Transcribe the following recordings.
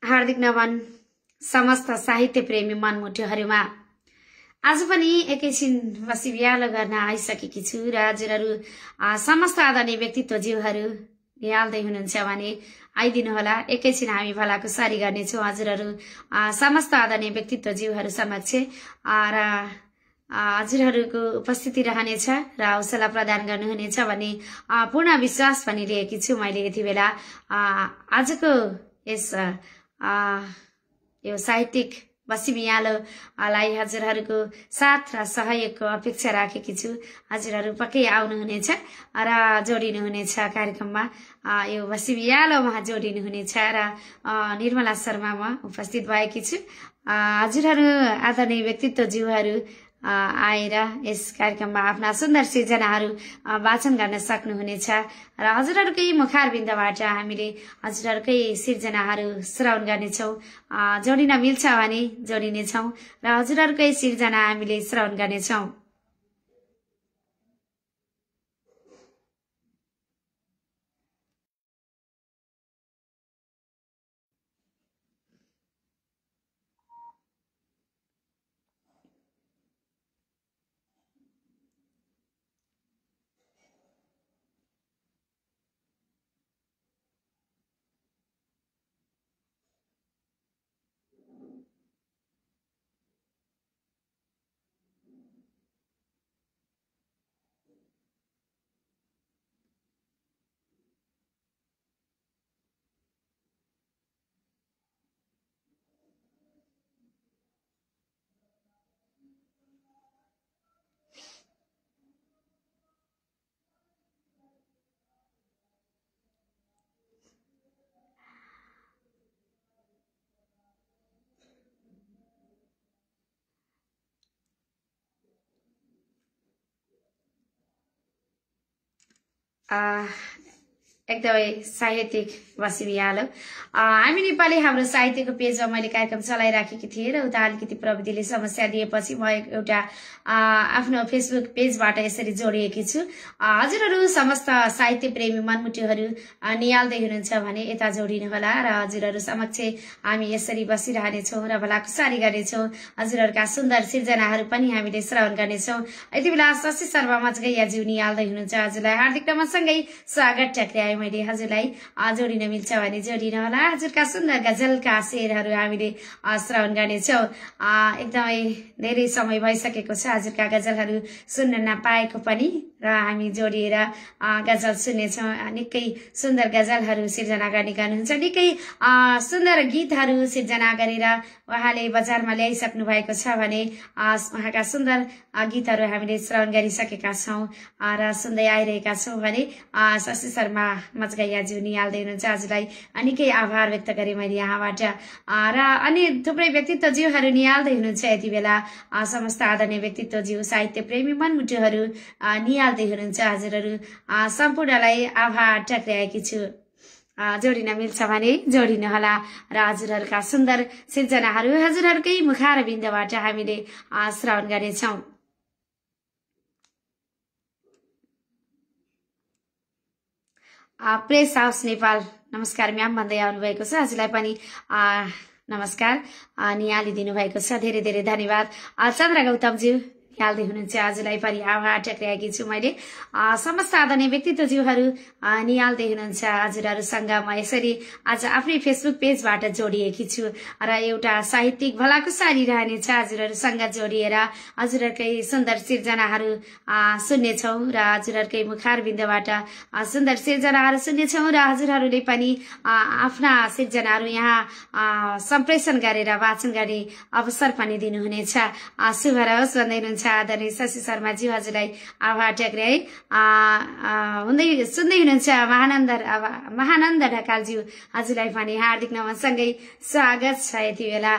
हार्दिक नमन समस्त साहित्य प्रेमी मनमुटुहरुमा। आज पनि एकैछिन बसी बियालो गर्न आइसकेकी छु र हजुरहरु समस्त आदरणीय व्यक्तित्वज्यूहरु निहाल्दै हुनुहुन्छ भने आइदिनु होला। एकैछिन हामी भलाको सारी गर्नेछौं हजुरहरु समस्त आदरणीय व्यक्तित्वज्यूहरु समक्ष र हजुरहरुको उपस्थिति रहनेछ र हौसला प्रदान गर्नुहुनेछ भन्ने पूर्ण विश्वास पनि लिएकी छु मैले। यति बेला आजको यस यो साहित्यिक बसी बियालोलाई हजुरहरुको साथ र सहयोगको अपेक्षा राखेकी छु। हजुरहरु पक्कै आउनुहुनेछ र जोडिनुहुनेछ कार्यक्रममा। यो बसी बियालोमा जोडिनुहुनेछ र निर्मला शर्मा म उपस्थित भएकी छु। हजुरहरु आदरणीय व्यक्तित्वज्यूहरु आएर यस कार्यक्रममा आफ्ना सुन्दर सृजनाहरू वाचन गर्न सक्नुहुनेछ र हजुरहरुकै मुखारबिन्दबाट हामीले हजुरहरुकै सृजनाहरू श्रवण गर्नेछौं। जोडिन मिल्छ भने जोडिनेछौं र हजुरहरुकै सृजना हामीले श्रवण गर्नेछौं। एकदमै साहित्यिक बसी बियालो। हामी नेपाली हाम्रो साहित्यको पेजमा मैले कार्यक्रम चलाइराखेकी थिएँ र उता अलिकति प्रविधिले समस्या दिएपछि म एउटा आफ्नो फेसबुक पेजबाट यसरी जोडिएकी छु। हजुरहरु समस्त साहित्य प्रेमी मनमुटुहरु निहाल्दै हुनुहुन्छ भने यता जोडिनु होला र हजुरहरु समक्ष हामी यसरी बसिरहनेछौं र भलाकुसारी गर्नेछौं। हजुरहरुका सुन्दर सृजनाहरू पनि हामीले श्रवण गर्नेछौं। यति बेला शशि शर्मा मजगैयाज्यू निहाल्दै हुनुहुन्छ। हजुरलाई हार्दिक नमनसँगै स्वागत टक्र्याए मैले। हजुरलाई जोडिन मिल्छ भने जोडिन होला। हजुरका सुन्दर गजलका शेरहरू हामीले श्रवण गर्नेछौं। एकदमै धेरै समय भइसकेको छ हजुरका गजलहरू सुन्न नपाएको पनि र हामी जोडिएर गजल सुन्नेछौं। निकै सुन्दर गजलहरू सिर्जना गर्नुहुन्छ। निकै सुन्दर गीतहरू सिर्जना गरेर उहाँले बजारमा ल्याइसक्नु भएको छ भने उहाँका सुन्दर गीतहरू हामीले श्रवण गरिसकेका छौं र सुन्दै आइरहेका छौं भने शशि शर्मा मजगैयाज्यू निहाल्दै हुनुहुन्छ। हजुरलाई निकै आभार व्यक्त गरे मैले यहाँबाट र अनि थुप्रै व्यक्तित्वज्यूहरू निहाल्दै हुनुहुन्छ। यति बेला समस्त आदरणीय व्यक्तित्वज्यू साहित्य प्रेमी मनमुटुहरु निहाल्दै हुनुहुन्छ। हजुरहरु सम्पूर्णलाई आभार टक्र्याएकी छु। जोडिन मिल्छ भने जोडिन होला र हजुरहरुका सुन्दर सृजनाहरू हजुरहरुकै मुखारबिन्दबाट हामीले श्रवण गर्नेछौं। प्रेस हाउस नेपाल नमस्कार म्याम भन्दै आउनु भएको छ। हजुरलाई पनि नमस्कार निहालिदिनु भएको छ। धेरै धेरै धन्यवाद। चन्द्र गौतमज्यू निहाल्दै हुनुहुन्छ। हजुरलाई पनि आभार टक्र्याएकी छु मैले। समस्त आदरणीय व्यक्तित्वज्यूहरू निहाल्दै हुनुहुन्छ। हजुरहरूसँग म यसरी आज आफ्नै फेसबुक पेजबाट जोडिएकी छु र एउटा साहित्यिक भलाकुसारी रहनेछ। हजुरहरूसँग जोडिएर हजुरहरूकै सुन्दर सृजनाहरू सुन्नेछौं र हजुरहरूकै मुखारबिन्दबाट सुन्दर सृजनाहरू सुन्नेछौं र हजुरहरूले पनि आफ्ना सृजनाहरू यहाँ सम्प्रेषण गरेर वाचन गर्ने अवसर पनि दिनुहुनेछ। शुभ रहोस् भन्दै हुनुहुन्छ आदरणीय शशि शर्माज्यू। हजुरलाई आभार टक्र्याए। सुन्दै हुनुहुन्छ महानन्द ढकालज्यू। हजुरलाई पनि हार्दिक नमनसँगै स्वागत छ। यति बेला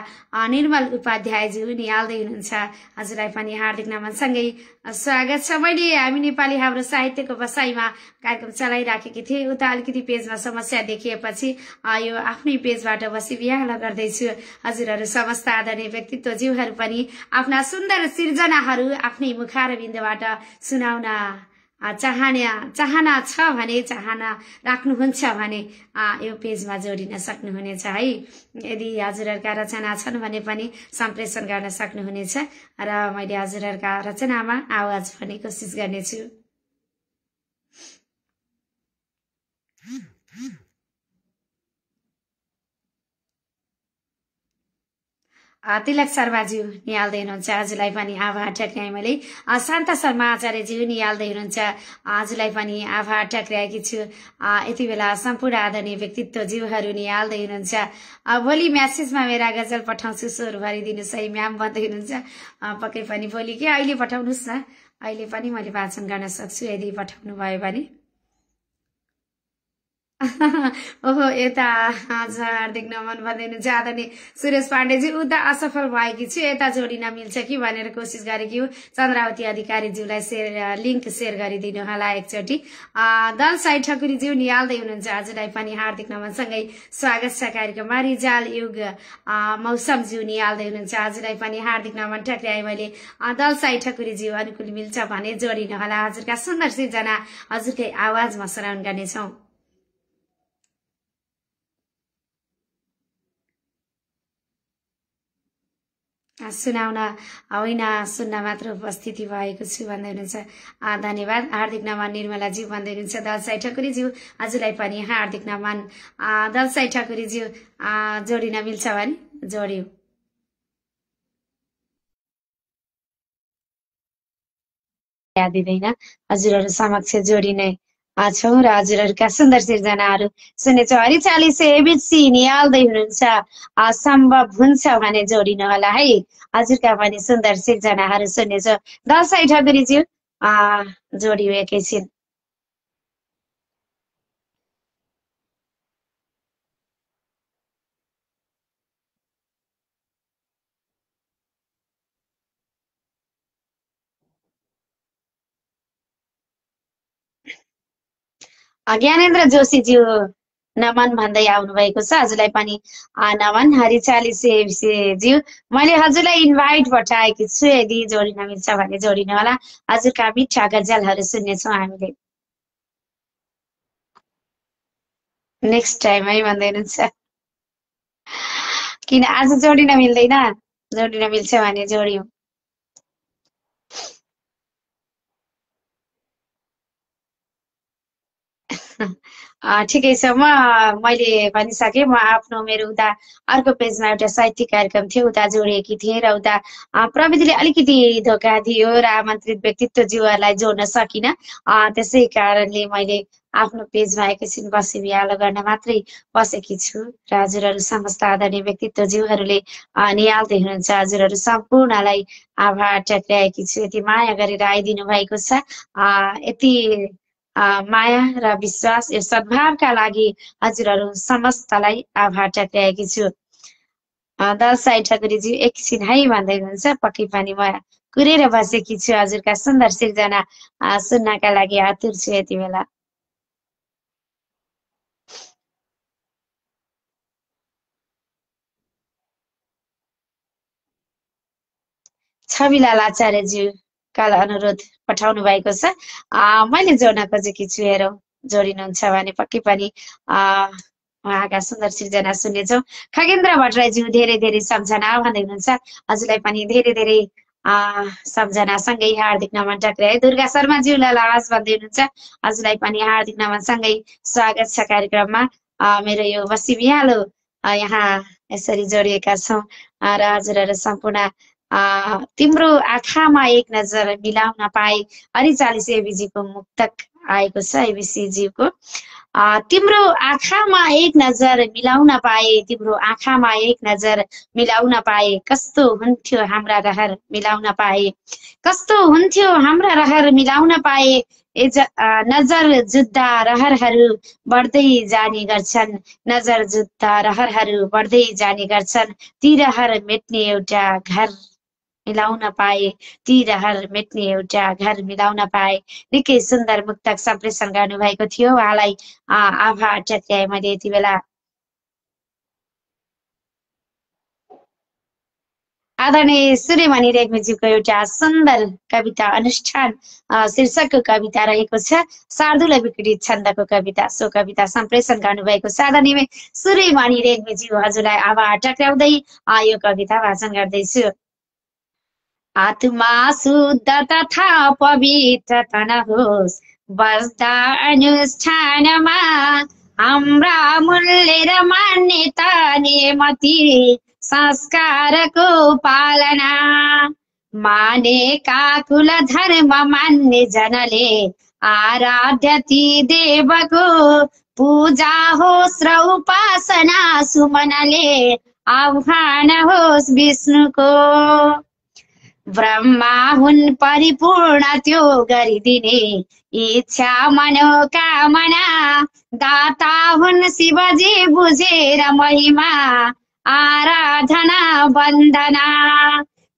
निर्मल उपाध्यायज्यू निहाल्दै हुनुहुन्छ। हजुरलाई पनि हार्दिक नमनसँगै स्वागत छ। मैले हामी नेपाली हाम्रो साहित्यको बसाइमा कार्यक्रम चलाइराखेकी थिएँ। उता अलिकति पेजमा समस्या देखिएपछि यो आफ्नै पेजबाट बसी बिहाल गर्दैछु। हजुरहरू समस्त आदरणीय व्यक्तित्वज्यूहरू पनि आफ्ना सुन्दर सृजनाहरू आफ्नै मुखारबिन्दबाट सुनाउन चाहना छ भने, चाहना राख्नुहुन्छ भने यो पेजमा जोडिन सक्नुहुनेछ है। यदि हजुरहरूका रचना छन् भने पनि सम्प्रेषण गर्न सक्नुहुनेछ र मैले हजुरहरूका रचनामा आवाज पनि कोसिस गर्नेछु। तिलक शर्माज्यू निहाल्दै हुनुहुन्छ, हजुरलाई पनि आभार टक्राएँ मैले। शान्ता शर्मा आचार्यज्यू निहाल्दै हुनुहुन्छ, हजुरलाई पनि आभार टक्राएकी छु। यति बेला सम्पूर्ण आदरणीय व्यक्तित्वज्यूहरू निहाल्दै हुनुहुन्छ। भोलि म्यासेजमा मेरा गजल पठाउँछु, स्वर भरिदिनुहोस् है म्याम भन्दै हुनुहुन्छ। पक्कै पनि भोलि के अहिले पठाउनुहोस् न, अहिले पनि मैले वाचन गर्न सक्छु यदि पठाउनु भयो भने। ओहो यता हार्दिक नमन भन्दै हुनुहुन्छ आदरणीय सुरेश पाण्डेजी। उता असफल भएकी छु, यता जोडिन मिल्छ कि भनेर कोसिस गरेकी हुँ। चन्द्रावती अधिकारीज्यूलाई लिङ्क सेयर गरिदिनु होला एकचोटि। दल साई ठकुरीज्यू निहाल्दै हुनुहुन्छ, हजुरलाई पनि हार्दिक नमनसँगै स्वागत छ कार्यक्रममा। रिजाल युग मौसमज्यू निहाल्दै हुनुहुन्छ, हजुरलाई पनि हार्दिक नमन टक्राएँ मैले। दल साई ठकुरीज्यू अनुकूल मिल्छ भने जोडिनु होला। हजुरका सुन्दर सिर्जना हजुरकै आवाजमा श्रवण गर्नेछौँ। सुनाउन होइन सुन्न मात्र उपस्थिति भएको छु भन्दै हुनुहुन्छ। धन्यवाद, हार्दिक नमन निर्मलाज्यू भन्दै हुनुहुन्छ। दलसाई ठकुरीज्यू हजुरलाई पनि हार्दिक नमन। दलसाई ठकुरीज्यू जोडिन मिल्छ भने जोड्यौँ। याद दिँदैन, हजुरहरू समक्ष जोडिने छौँ र हजुरहरूका सुन्दर सिर्जनाहरू सुन्नेछौँ। हरिचाली से एबिसी निहाल्दै हुनुहुन्छ, सम्भव हुन्छ भने जोडिनु होला है। हजुरका पनि सुन्दर सिर्जनाहरू सुन्नेछौँ। दलसाई ठकुरीज्यू जोडियो एकैछिन। ज्ञानेन्द्र जोशीज्यू नमन भन्दै आउनु भएको छ, हजुरलाई पनि नमन। हरिचाली ज्यू मैले हजुरलाई इन्भाइट पठाएकी छु, यदि जोडिन मिल्छ भने जोडिनु होला। हजुरका मिठा गजलहरू सुन्नेछौँ हामीले। नेक्स्ट टाइम है भन्दै हुनुहुन्छ। किन आज जोडिन मिल्दैन? जोडिन मिल्छ भने जोड्यौँ। ठिकै छ, मैले भनिसकेँ। म आफ्नो मेरो उता अर्को पेजमा एउटा साहित्यिक कार्यक्रम थियो, उता जोडिएकी थिएँ र उता प्रविधिले अलिकति धोका दियो र आमन्त्रित व्यक्तित्वज्यूहरूलाई जोड्न सकिनँ। त्यसै कारणले मैले आफ्नो पेजमा एकैछिन बसी बिहालो गर्न मात्रै बसेकी छु र हजुरहरू समस्त आदरणीय व्यक्तित्वज्यूहरूले निहाल्दै हुनुहुन्छ। हजुरहरू सम्पूर्णलाई आभार टक्राएकी छु, यति माया गरेर आइदिनु भएको छ। यति माया र विश्वास यो सद्भावका लागि हजुरहरू समस्तलाई आभार टक्राएकी छु। दलसाई ठकुरीजी एकछिन है भन्दै हुनुहुन्छ। पक्कै पनि म कुरेर बसेकी छु, हजुरका सुन्दर सिर्जना सुन्नका लागि आतुर छु यति बेला। छविलाल आचार्यज्यू काल अनुरोध पठाउनु भएको छ, मैले जोड्न खोजेकी छु। हेरौँ जोडिनुहुन्छ भने पक्कै पनि उहाँका सुन्दर सिर्जना सुन्नेछौँ। खगेन्द्र भट्टराईज्यू धेरै धेरै सम्झना भन्दै हुनुहुन्छ, हजुरलाई पनि धेरै धेरै सम्झनासँगै हार्दिक नमन टक्राए। दुर्गा शर्माज्यूलाई आवाज भन्दै हुनुहुन्छ, हजुरलाई पनि हार्दिक नमनसँगै स्वागत छ कार्यक्रममा। मेरो यो बसी बिहालो यहाँ यसरी जोडिएका छौँ र हजुरहरू सम्पूर्ण तिम्रो आँखामा एक नजर मिलाउन पाए। हरिचालिस एबीजीको मुक्तक आएको छ, एबीसीजीको। तिम्रो आँखामा एक नजर मिलाउन पाए, तिम्रो आँखामा एक नजर मिलाउन पाए, कस्तो हुन्थ्यो हाम्रा रहर मिलाउन पाए, कस्तो हुन्थ्यो हाम्रा रहर मिलाउन पाए। नजर जुत्ता रहरहरू बढ्दै जाने गर्छन्, नजर जुत्ता रहरहरू बढ्दै जाने गर्छन्। ती रहर मेट्ने एउटा घर मिलाउन पाए, ती रहर मेट्ने एउटा घर मिलाउन पाए। निकै सुन्दर मुक्तक सम्प्रेषण गर्नुभएको थियो, उहाँलाई आभार टक्राएँ मैले यति बेला। आदरणीय सूर्यमणि रेग्मीज्यूको एउटा सुन्दर कविता अनुष्ठान शीर्षकको कविता रहेको छ, शार्दूल विकृत छन्दको कविता। सो कविता सम्प्रेषण गर्नुभएको छ आदरणीय सूर्यमणि रेग्मीज्यू, हजुरलाई आभार टक्राउँदै यो कविता वाचन गर्दैछु। आत्मा शुद्ध तथा पवित्र नहोस् बस्दा अनुष्ठानमा, हाम्रा मूल्य र मान्यता नियमति संस्कारको पालना, मानेका कुल धर्म मान्ने जनले आराध्य ती देवको पूजा होस् र उपासना सुमनले आह्वान होस् विष्णुको। ब्रह्मा हुन् परिपूर्ण त्यो गरिदिने इच्छा मनोकामना, दाता हुन् शिवजी बुझेर महिमा आराधना वन्दना।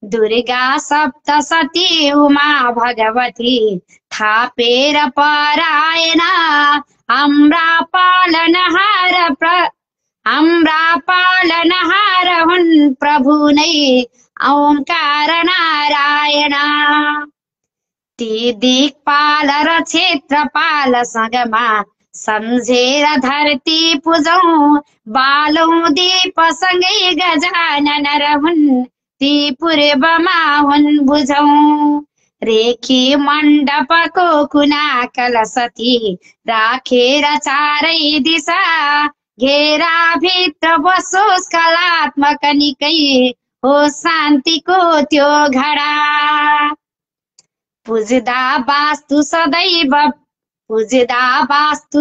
दुर्गा सप्तशती उमा भगवती थापेर परायण, हाम्रा पालनहार हुन् प्रभु नै ओंकार नारायण। ती दिक्पाल र क्षेत्रपाल सँगमा सम्झेर धरती पुजौं, बालौं दीप सँगै गजानन हुन् ती पूर्वमा हुन् बुझौं। रेखी मण्डपको कुना कलशती राखेर चारै दिशा, घेरा भित्र बसोस् कलात्मक निकै हो शान्तिको त्यो घडा। पुज्दा वास्तु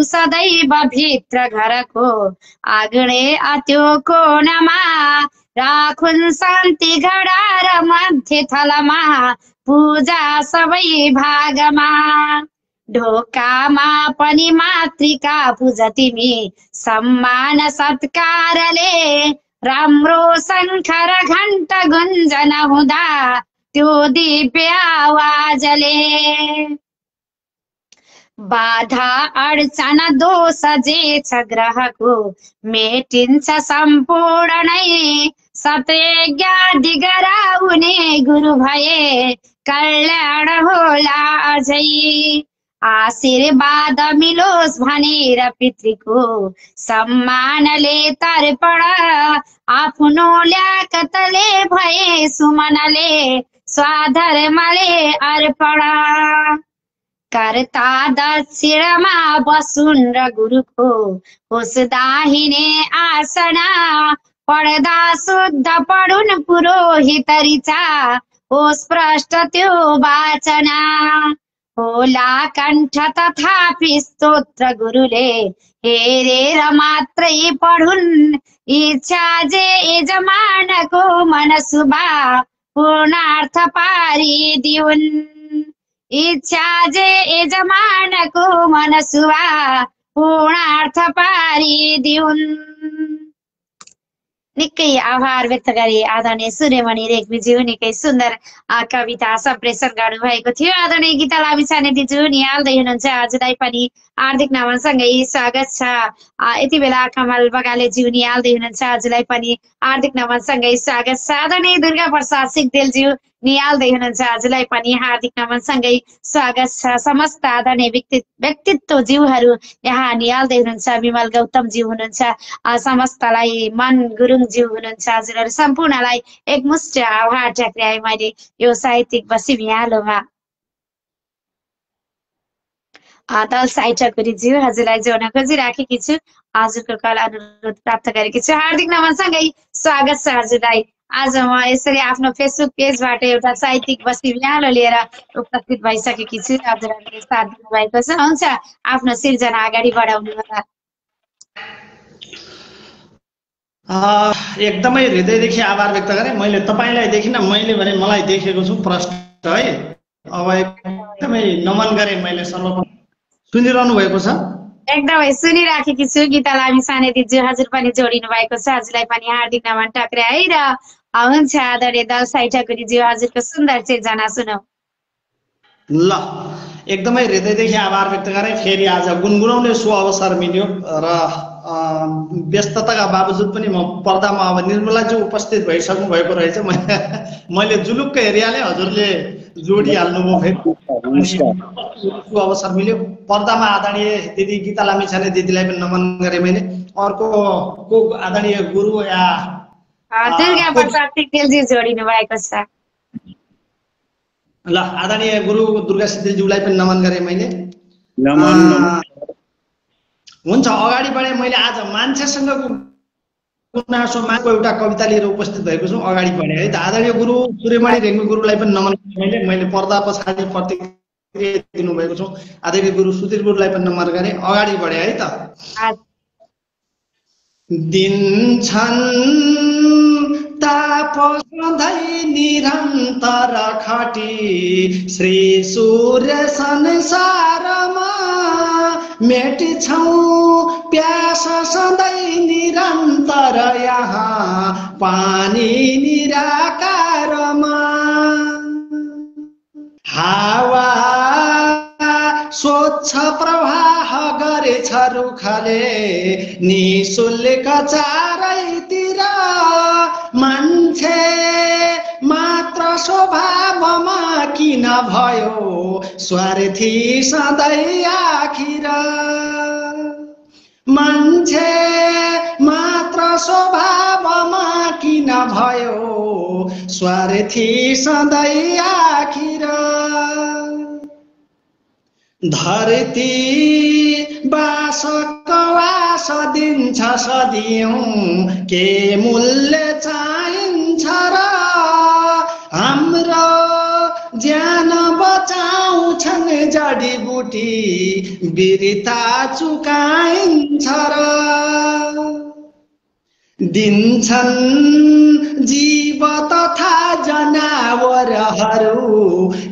सदैव भित्र घरको आग्ने त्यो कोणमा, राखुन् शान्ति घडा र मध्य थलमा पूजा सबै भागमा। ढोकामा पनि मातृका पूज तिमी सम्मान सत्कारले, राम्रो शङ्ख र घण्ट गुन्जन हुँदा त्यो दिव्य आवाजले। बाधा अडचन दोष जे छ ग्रहको मेटिन्छ सम्पूर्णै, सत्यज्ञादि गराउने गुरु भए कल्याण होला अझै। आशीर्वाद मिलोस् भनेर पितृको सम्मानले तर्पण, आफ्नो ल्याकतले भए सुमनले स्वाधर्मले अर्पण। कर्ता दक्षिणमा बसुन् र गुरुको होस् दाहिने आसना, पढ्दा शुद्ध पढुन् पुरोहित ऋचा होस् प्रष्ट त्यो वाचना। होला कण्ठ तथापि स्तोत्र गुरुले हेरेर मात्रै पढुन्, इच्छा जे यजमानको मन शुभा पूर्णार्थ पारिदिउन्। इच्छा जे यजमानको मन शुभा पूर्णार्थ पारिदिउन्। निकै आभार व्यक्त गरे आदरणीय सूर्यमणि रेग्मीज्यू, निकै सुन्दर कविता सम्प्रेषण गर्नुभएको थियो। आदरणीय गीता लामिछानेज्यू निहाल्दै हुनुहुन्छ, हजुरलाई पनि हार्दिक नमनसँगै स्वागत छ। यति बेला कमल बगालेज्यू निहाल्दै हुनुहुन्छ, हजुरलाई पनि हार्दिक नमनसँगै स्वागत छ। आदरणीय दुर्गा प्रसाद सिगदेलज्यू निहाल्दै हुनुहुन्छ, हजुरलाई पनि हार्दिक नमनसँगै स्वागत छ। समस्त आदरणीय व्यक्तित्व जीवहरू यहाँ निहाल्दै हुनुहुन्छ, विमल गौतमज्यू हुनुहुन्छ, समस्तलाई मन गुरुङज्यू हुनुहुन्छ, हजुरहरू सम्पूर्णलाई एकमुष्ट आभार टक्राए मैले यो साहित्यिक बसी भियालोमा। दल साइटकुरीज्यू, हजुरलाई जोड्न खोजिराखेकी छु, हजुरको कल अनुरोध प्राप्त गरेकी छु, हार्दिक नमनसँगै स्वागत छ हजुरलाई। आज म यसरी आफ्नो फेसबुक पेजबाट एउटा साहित्यिक बसी भियालो लिएर उपस्थित भइसकेकी छु, हजुरहरूले साथ दिनुभएको छ। हुन्छ, आफ्नो सिर्जना अगाडि बढाउनु होला। एकदमै हृदयदेखि आभार व्यक्त गरेँ। मैले तपाईँलाई देखिन, मैले भने मलाई देखेको छु प्रष्ट है। अब एकदमै नमन गरेँ मैले। सर्वप्रथम सुनिरहनु भएको छ? एकदमै सुनिराखेकी छु। गीता लामिछानेज्यू हजुर पनि जोडिनु भएको छ, हजुरलाई पनि हार्दिक नमन टक्राए र हुन्छ आदरणीय दल साइटकुरीज्यू, हजुरको सुन्दर सिर्जना सुनौ। ल, एकदमै हृदयदेखि आभार व्यक्त गरेँ। फेरि आज गुनगुनाउने सु अवसर मिल्यो र व्यस्तताका बावजुद पनि म पर्दामा अब निर्मलाज्यू उपस्थित भइसक्नु भएको रहेछ। मैले जुलुक्क हेरिहालेँ, हजुरले जोडिहाल्नुभयो फेरि अवसर मिल्यो। पर्दामा आदरणीय दिदी गीता लामिछाने दिदीलाई पनि नमन गरेँ मैले। अर्को को आदरणीय गुरु या दुर्गा प्रसाद सिक्देलजी जोडिनु भएको छ। ल आदरणीय गुरु दुर्गा सिक्देलज्यूलाई पनि नमन गरेँ मैले। हुन्छ, अगाडि बढे। मैले आज मान्छेसँगको गुनासोमाको एउटा कविता लिएर उपस्थित भएको छु, अगाडि बढे है त। आदरणीय गुरु सूर्यमणि रेग्मी गुरुलाई पनि नमन गरेँ मैले। पर्दा पछाडि प्रतिक्रिया दिनुभएको छु। आदरणीय गुरु सुधीर गुरुलाई पनि नमन गरेँ, अगाडि बढे है त। दिन्छन् ताप सधैँ निरन्तर खटी श्री सूर्य संसारमा मेटिछौँ प्यास सधैँ निरन्तर यहाँ पानी निराकारमा हावा स्वच्छ प्रवाह गरेछ रुखले निशुल्क चारैतिर मान्छे मात्र स्वभावमा किन भयो स्वार्थी सधैँ आखिर मान्छे मात्र स्वभावमा किन भयो स्वार्थी सधैँ आखिर धरती बासक वास दिन्छ सदियौं के मूल्य चाहिन्छ र हाम्रो ज्यान बचाउँछन् जडीबुटी वीरता चुकाइन्छ र दिन्छन् जीव तथा जनावरहरू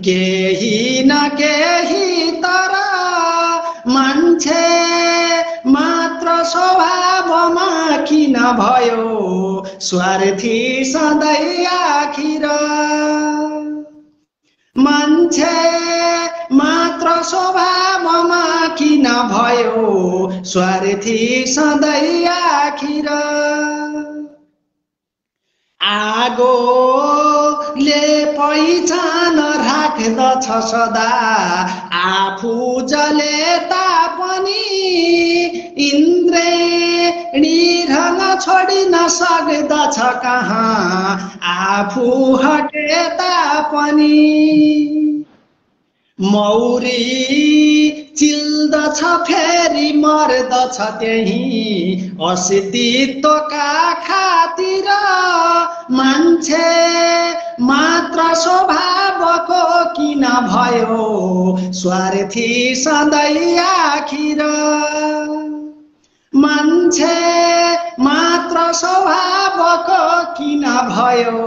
केही न केही तर मान्छे मात्र स्वभावमा किन भयो स्वार्थी सधैँ आखिर मान्छे मात्र स्वभावमा किन भयो स्वार्थी सधैँ आखिर आगोले पहिचान राख्दछ सदा आफू जले तापनि इन्द्रेणी रङ छोडिन सक्दछ कहाँ आफू हटे तापनि मौरी चिल्दछ फेरि मर्दछ त्यही अस्तित्वका खातिर मान्छे मात्र स्वभावको किन भयो स्वार्थी सधैँ आखिर मान्छे मात्र स्वभावको किन भयो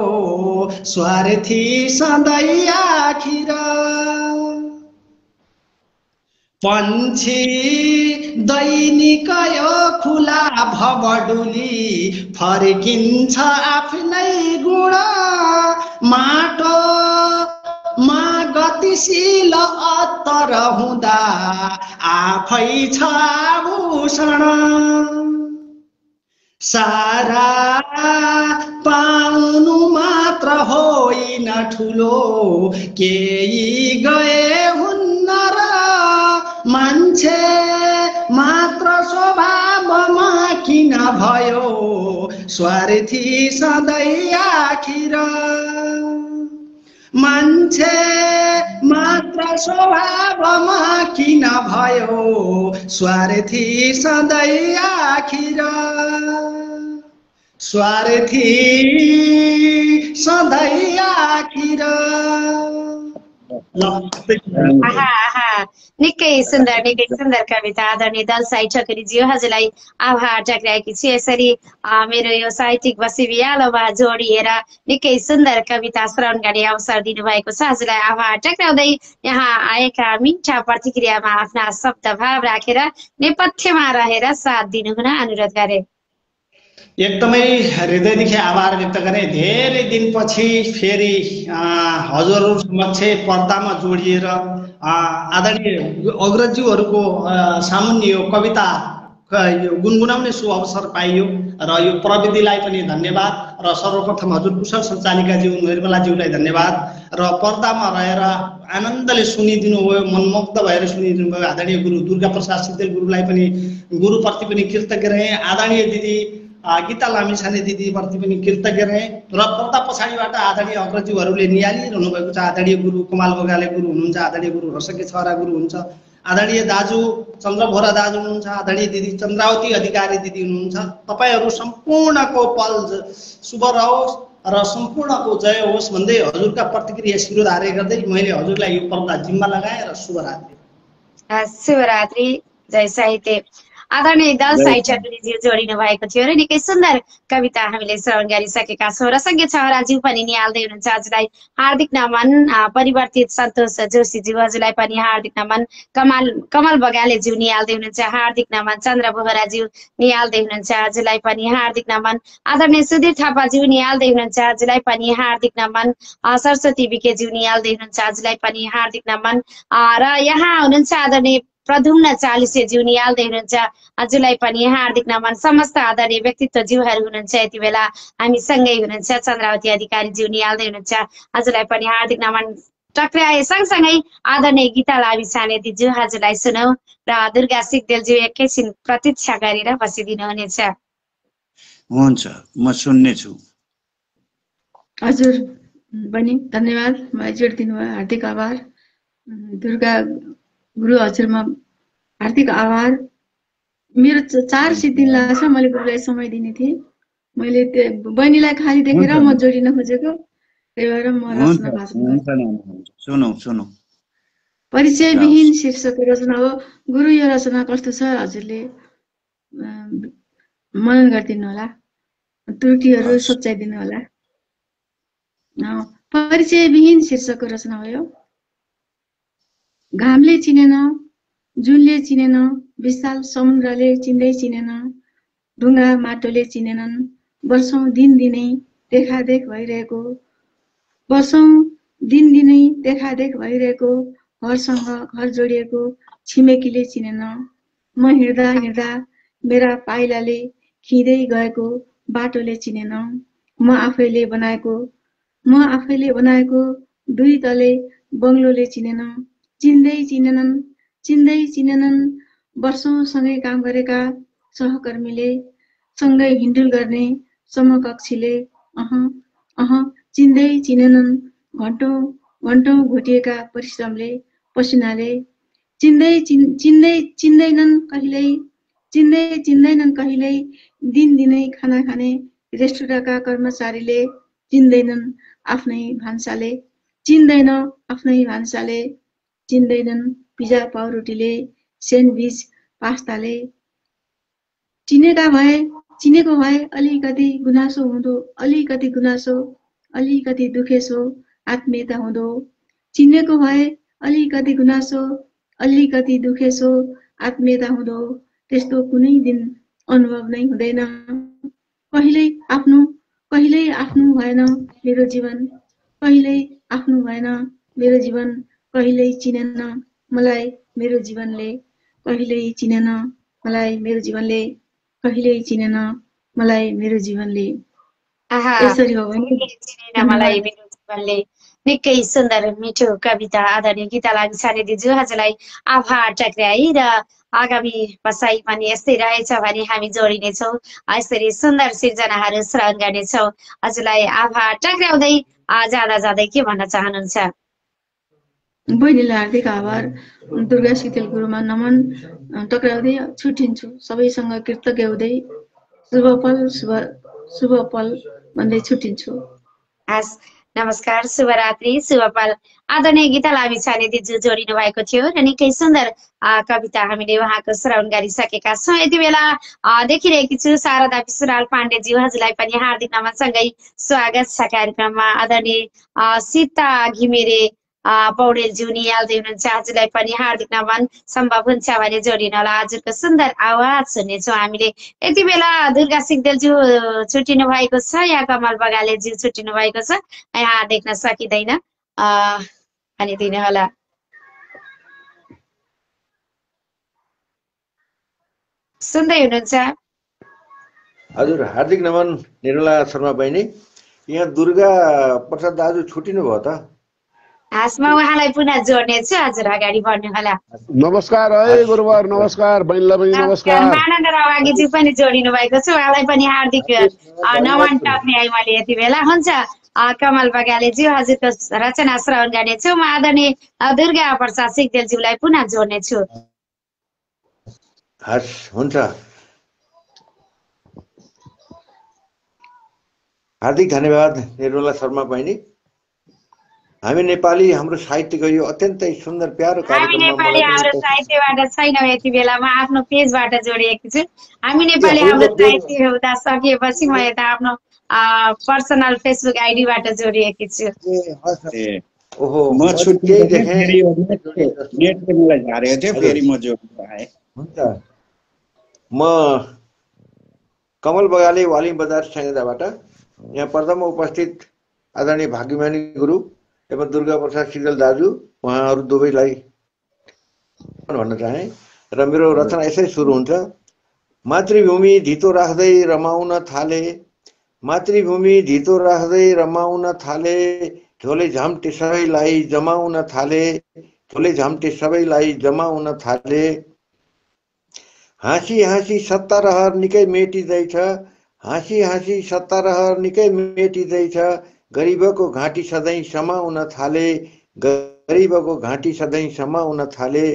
स्वार्थी सधैँ आखिर पंछी दैनिक यो खुला भवडुली फर्किन्छ आफ्नै गुण माटो मा गतिशील अत्तर हुँदा आफै छ आभूषण सारा पाउनु मात्र होइन ठुलो केही गए हुन्न र मान्छे मात्र स्वभावमा किन भयो स्वार्थी सधैँ आखिर मान्छे मात्र स्वभावमा किन भयो स्वार्थी सधैँ आखिर स्वार्थी सधैँ आखिर निकै सुन्दर कविता आदरणीय दल साहित्य ठकुरीज्यू हजुरलाई आभार टक्राएकी छु। यसरी मेरो यो साहित्यिक बसिबियालोमा जोडिएर निकै सुन्दर कविता श्रवण गर्ने अवसर दिनुभएको छ। हजुरलाई आभार टक्राउँदै यहाँ आएका मिठा प्रतिक्रियामा आफ्ना शब्द भाव राखेर नेपथ्यमा रहेर साथ दिनुहुन अनुरोध गरे। एकदमै हृदयदेखि आभार व्यक्त गरेँ। धेरै दिनपछि फेरि हजुरहरू समक्ष पर्दामा जोडिएर आदरणीय अग्रजज्यूहरूको सामुन्य यो कविता यो गुनगुनाउने सुअवसर पाइयो र यो प्रविधिलाई पनि धन्यवाद र सर्वप्रथम हजुर कुशल सञ्चालिकाज्यू निर्मलाज्यूलाई धन्यवाद र पर्दामा रहेर आनन्दले सुनिदिनु भयो, मनमुग्ध भएर सुनिदिनु भयो आदरणीय गुरु दुर्गा प्रसाद सिद्धेल गुरुलाई पनि गुरुप्रति पनि कृतज्ञ रहे, आदरणीय दिदी गीता लामिछाने दिदीप्रति पनि कृतज्ञ रहे र पर्दा पछाडिबाट आदरणीय अग्रज्यूहरूले निहालिरहनु भएको छ। आदरणीय गुरु कमाल बगाले गुरु हुनुहुन्छ, आदरणीय गुरु रसके छहरा गुरु हुनुहुन्छ, आदरणीय दाजु चन्द्रभोरा दाजु हुनुहुन्छ, आदरणीय दिदी चन्द्रावती अधिकारी दिदी हुनुहुन्छ। तपाईहरू सम्पूर्णको पल शुभ रहोस् र सम्पूर्णको जय होस् भन्दै हजुरका प्रतिक्रिया शिरोधार्य गर्दै मैले हजुरलाई यो पर्दा जिम्मा लगाएँ र शुभरात्रि। शुभरात्रि। जय साहित्य। आदरणीय दल साहित्यज्यू जोडिनु भएको थियो र निकै सुन्दर कविता हामीले श्रवण गरिसकेका छौँ र सङ्घीय छहराज्यू पनि निहाल्दै हुनुहुन्छ। हजुरलाई हार्दिक नमन। परिवर्तित सन्तोष जोशीज्यू हजुरलाई पनि हार्दिक नमन। कमल बगालेज्यू निहाल्दै हुनुहुन्छ, हार्दिक नमन। चन्द्र बोहराज्यू निहाल्दै हुनुहुन्छ, हजुरलाई पनि हार्दिक नमन। आदरणीय सुधीर थापाज्यू निहाल्दै हुनुहुन्छ, हजुरलाई पनि हार्दिक नमन। सरस्वती विकेज्यू निहाल्दै हुनुहुन्छ, हजुरलाई पनि हार्दिक नमन। र यहाँ हुनुहुन्छ आदरणीय प्रधुम्न चालिसेज्यू निहाल्दै हुनुहुन्छ, हजुरलाई पनि हार्दिक नमन। समस्त आदरणीय व्यक्तित्वज्यूहरू हुनुहुन्छ यति बेला हामीसँगै हुनुहुन्छ। चन्द्रावती अधिकारीज्यू निहाल्दै हुनुहुन्छ, हजुरलाई पनि हार्दिक नमन टक्राए। सँगसँगै आदरणीय गीता लामिछाने दिदीज्यू हजुरलाई सुनौ र दुर्गा सिग्देलज्यू एकैछिन प्रतीक्षा गरेर बसिदिनु हुनेछ। हुन्छ, म सुन्ने छु। हजुर बहिनी धन्यवाद, मलाई जोड दिनुभयो, हार्दिक आभार। दुर्गा गुरु हजुरमा हार्दिक आभार। मेरो 4 दिन लाग्छ, मैले गुरुलाई समय दिने थिएँ। मैले त्यो बहिनीलाई खाली देखेर म जोडिन खोजेको, त्यही भएर म रचना सुनौ। परिचयविहीन शीर्षकको रचना हो। गुरु यो रचना कस्तो छ हजुरले मनन गरिदिनु होला, त्रुटिहरू सच्याइदिनु होला। परिचयविहीन शीर्षकको रचना हो यो। घामले चिनेन, जुनले चिनेन, विशाल समुद्रले चिन्दै चिनेन, ढुङ्गा माटोले चिनेनन्, वर्षौं दिनदिनै देखादेख भइरहेको, घरसँग घर जोडिएको छिमेकीले चिनेन। म हिँड्दा हिँड्दा मेरा पाइलाले खिँदै गएको बाटोले चिनेन। म आफैले बनाएको 2 तले बङ्गलोले चिनेन। चिन्दै चिनेनन् वर्षौं सँगै काम गरेका सहकर्मीले, सँगै हिँडुल गर्ने समकक्षीले। चिन्दै चिनेनन् घन्टौं घोटिएका परिश्रमले, पसिनाले। चिन्दैनन् कहिल्यै दिनदिनै खाना खाने रेस्टुरेन्टका कर्मचारीले। चिन्दैनन् आफ्नै भान्साले, चिन्दैनन् पिज्जा पाउरोटीले, स्यान्डविच पास्ताले। चिनेको भए अलिकति दुखेसो आत्मीयता हुँदो। चिनेको भए अलिकति दुखेसो आत्मीयता हुँदो। त्यस्तो कुनै दिन अनुभव नै हुँदैन। कहिल्यै आफ्नो भएन मेरो जीवन, कहिल्यै चिनेन मलाई मेरो जीवनले, कहिल्यै चिनेन मलाई मेरो जीवनले। यसरी हो भने मलाई मेरो जीवनले। निकै सुन्दर मिठो कविता आदरणीय गीता लामिछाने दिजु हजुरलाई आभार टक्राई र आगामी बसाइ पनि यस्तै रहेछ भने हामी जोडिनेछौँ, यसरी सुन्दर सिर्जनाहरू श्रवण गर्नेछौँ। हजुरलाई आभार टक्राउँदै जाँदै के भन्न चाहनुहुन्छ? बहिनीलाई हार्दिक आभार, दुर्गा सितेल गुरुमा नमन टक्राउँदै छुट्टिन्छु। सबैसँग कृतज्ञ हुँदै शुभ पल भन्दै छुट्टिन्छु। हस्, नमस्कार, शुभरात्रि, शुभपल। आदरणीय गीता लामिछाने दिजु जोडिनु भएको थियो र निकै सुन्दर कविता हामीले उहाँको श्रवण गरिसकेका छौँ। यति बेला देखिरहेकी छु शारदा विश्वनाथ पाण्डेज्यू हजुरलाई पनि हार्दिक नमनसँगै स्वागत छ कार्यक्रममा। आदरणीय सीता घिमिरे पौडेलज्यू निहाल्दै हुनुहुन्छ, हजुरलाई पनि हार्दिक नमन। सम्भव हुन्छ भने जोडिनु होला, हजुरको सुन्दर आवाज सुन्नेछौँ हामीले। यति बेला दुर्गा सिग्देलज्यू छुट्टिनु भएको छ या कमल बगालेज्यू छुट्टिनु भएको छ, यहाँ देख्न सकिँदैन, भनिदिनु होला। सुन्दै हुनुहुन्छ? हजुर, हार्दिक नमन निर्मला शर्मा बहिनी। यहाँ दुर्गा प्रसाद दाजु छुट्टिनु भयो त? हस्, म उहाँलाई पुनः जोड्नेछु। हजुर, अगाडि बढ्नु होला। नमस्कार है गुरुवर, नमस्कार बहिनीलाई पनि नमस्कार। मानन्द रावागीजी पनि जोडिनु भएको छ, उहाँलाई पनि हार्दिक नमन टक्ने है मैले यति बेला। हुन्छ, कमल बगालेज्यू हजुरको रचना श्रवण गर्नेछु। म आदरणीय दुर्गा प्रसाद सिग्देलज्यूलाई पुनः जोड्नेछु। हस्, हुन्छ। हार्दिक धन्यवाद निर्मला शर्मा बहिनी। हामी नेपाली हाम्रो साहित्यको यो अत्यन्तै सुन्दर प्यारो हामी कार्यक्रममा नेपाली हाम्रो साहित्यबाट छैनौँ यति बेला। म आफ्नो पेजबाट जोडिएको छु। हामी नेपाली ए, हाम्रो होइन, साहित्य हुँदा सकिएपछि म यता आफ्नो पर्सनल फेसबुक आइडीबाट जोडिएको छु। ओहो, म छुट्टी नेटले मलाई झारेको थियो, फेरि म जोड्नु आएँ। हुन्छ, म कमल बगाले वालिङ बजार स्याङ्जाबाट यहाँ प्रथम उपस्थित आदरणीय भाग्यमानी गुरु एवं दुर्गा प्रसाद सिग्देल दाजु, उहाँहरू दुवैलाई भन्न चाहे र मेरो रचना यसरी सुरु हुन्छ। मातृभूमि धितो राख्दै रमाउन थाले, मातृभूमि धितो राख्दै रमाउन थाले, झोले झाम्टे सबैलाई जमाउन थाले, झोले झाम्टे सबैलाई जमाउन थाले। हाँसी हाँसी सत्ता रहर निकै मेटिँदैछ, हाँसी हाँसी सत्ता रहर निकै मेटिँदैछ, गरिबको घाँटी सधैँ समाउन थाले, गरिबको घाँटी सधैँ समाउन थाले।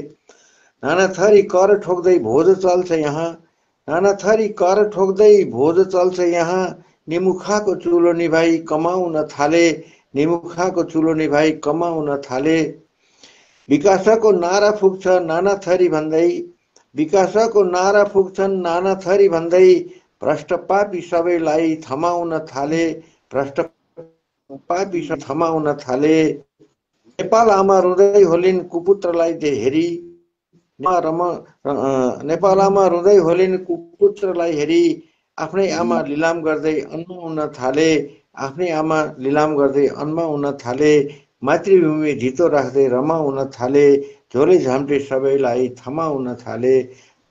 नाना थरी कर ठोक्दै भोज चल्छ यहाँ, नाना थरी कर ठोक्दै भोज चल्छ यहाँ, निमुखाको चुलो निभाइ कमाउन थाले, निमुखाको चुलो निभाइ कमाउन थाले। विकासको नारा फुक्छ नाना थरी भन्दै, विकासको नारा फुक्छन् नाना थरी भन्दै, भ्रष्ट पापी सबैलाई थमाउन थाले, भ्रष्ट पापी थमाउन थाले। नेपाल आमा रुँदै होलिन् कुपुत्रलाई हेरी, नेपाल आमा रुँदै होलिन् कुपुत्रलाई हेरी, आफ्नै आमा लिलाम गर्दै अन्माउन थाले, आफ्नै आमा लिलाम गर्दै अन्माउन थाले। मातृभूमि धितो राख्दै रमाउन थाले, झोले झाम्टे सबैलाई थमाउन थाले,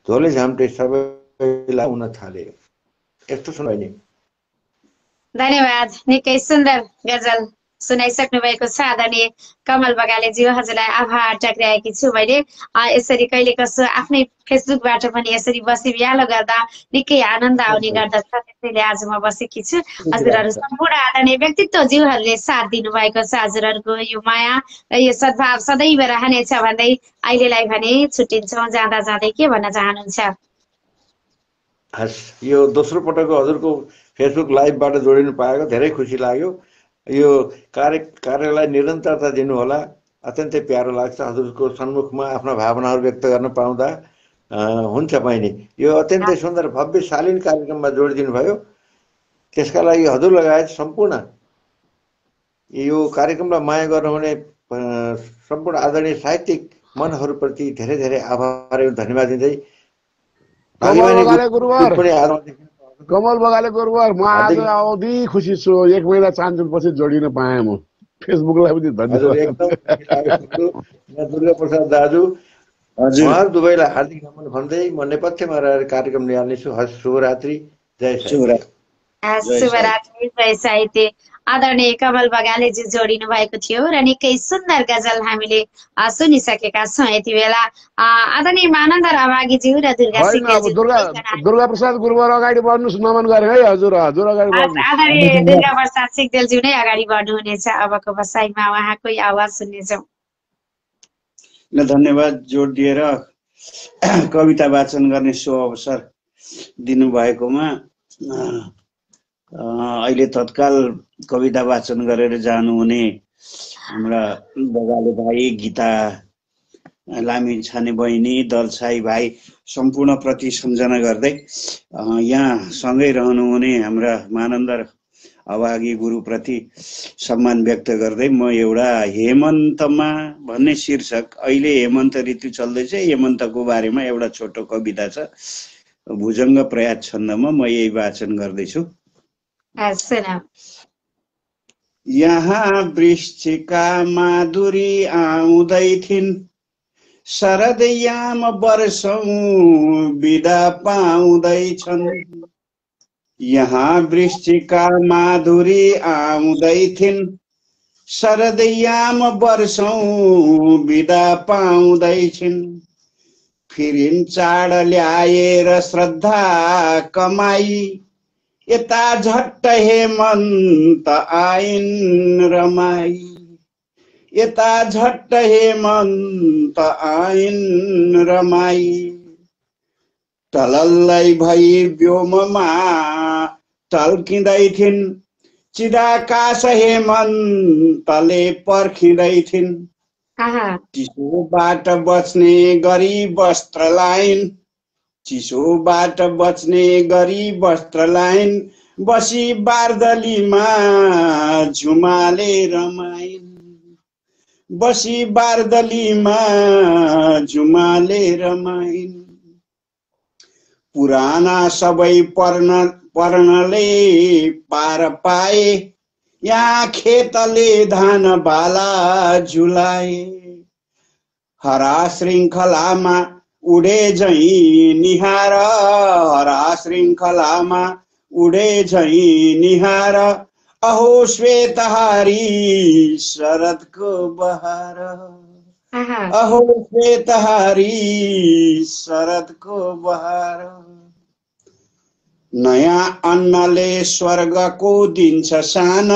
झोले झाम्टे सबैलाई हुन थाले। यस्तो सुनाइने। धन्यवाद। निकै सुन्दर गजल सुनाइसक्नु भएको छ आदरणीय कमल बगालेज्यू, हजुरलाई आभार टक्राएकी छु मैले। यसरी कहिले कसो आफ्नै फेसबुकबाट पनि यसरी बसी बिहालो गर्दा निकै आनन्द आउने गर्दछ, त्यसैले आज म बसेकी छु। हजुरहरू सम्पूर्ण आदरणीय व्यक्तित्वज्यूहरूले साथ दिनुभएको छ। हजुरहरूको यो माया र यो सद्भाव सदैव रहनेछ भन्दै अहिलेलाई भने छुट्टिन्छौँ। जाँदा जाँदै के भन्न चाहनुहुन्छ? हस्, यो दोस्रो पटक हजुरको फेसबुक लाइभबाट जोडिनु पाएको धेरै खुसी लाग्यो। यो कार्यलाई निरन्तरता दिनुहोला, अत्यन्तै प्यारो लाग्छ हजुरको सन्मुखमा आफ्ना भावनाहरू व्यक्त गर्न पाउँदा। हुन्छ बहिनी, यो अत्यन्तै सुन्दर भव्य शालीन कार्यक्रममा जोडिदिनु भयो, त्यसका लागि हजुर लगायत सम्पूर्ण यो कार्यक्रमलाई माया गर्नुहुने सम्पूर्ण आदरणीय साहित्यिक मनहरूप्रति धेरै धेरै आभार एवं धन्यवाद दिँदै कमल बगाले गुरुवर, म आज औधी खुसी छु। 1 महिना चान्चुपछि जोडिन पाएँ म। फेसबुकलाई पनि धन्यवाद। दुर्गा प्रसाद दाजु, उहाँहरू दुवैलाई हार्दिक नमन भन्दै म नेपथ्यमा रहेर कार्यक्रम निहाल्नेछु। हस्, शुभरात्रि, जय साहित्य। शुभरात्रि, जय साहित्य। आदरणीय कमल बगालेजी जोडिनु भएको थियो र निकै सुन्दर गजल हामीले सुनिसकेका छौँ यति बेला। आदरणीय मानन्द रावागीज्यू र दुर्गा प्रसाद गुरुवर अगाडि बढ्नुहोस्, नमन गरे है हजुर। हजुर अगाडि बढ्नुहोस्। आदरणीय दुर्गा प्रसाद सिग्देलज्यू नै अगाडि बढ्नुहुनेछ। अबको बसाइमा उहाँकै आवाज सुन्नेछौँ। धन्यवाद। जोड दिएर कविता वाचन गर्ने सो अवसर दिनुभएकोमा अहिले तत्काल कविता वाचन गरेर जानुहुने हाम्रा बगाले भाइ, गीता लामी छाने बहिनी, दलसाई भाइ सम्पूर्ण प्रति सम्झना गर्दै यहाँ सँगै रहनुहुने हाम्रा मानन्द अभागी गुरुप्रति सम्मान व्यक्त गर्दै म एउटा हेमन्तमा भन्ने शीर्षक, अहिले हेमन्त ऋतु चल्दैछ, हेमन्तको बारेमा एउटा छोटो कविता छ। भुजङ्ग प्रयास छन्दमा म यही वाचन गर्दैछु। यहाँ वृश्चिका माधुरी आउँदै थिइन्, शरदयाम वर्षौं बिदा पाउँदैछन्। यहाँ वृश्चिका माधुरी आउँदैथिन्। शरदयाम वर्षौं बिदा पाउँदैछिन्। फिरिन् चाड ल्याएर श्रद्धा कमाई। यता झट्ट हेमन्त आइन् रमाई। यता झट्ट हेमन्त आइन् रमाई। टलल्लै भई व्योममा टल्किँदैथिन्। चिदाकाश हेमन्तले पर्खिँदैथिन्। चिसोबाट बच्ने गरी वस्त्र लाइन्। चिसोबाट बच्ने गरी वस्त्र लाइन्। बसी बार्दलीमा झुमाले रमाइन्। बसी बार्दलीमा झुमाले रमाइन्। पुराना सबै पर्णले पार पाए। यहाँ खेतले धान बाला झुलाए। हरा श्रृङ्खलामा उडे झैँ निहार। हरा श्रृङ्खलामा उडे झैँ निहार। अहो श्वेतहारी शरदको बहार। अहो श्वेतहारी शरदको बहार। नयाँ अन्नले स्वर्गको दिन्छ सान।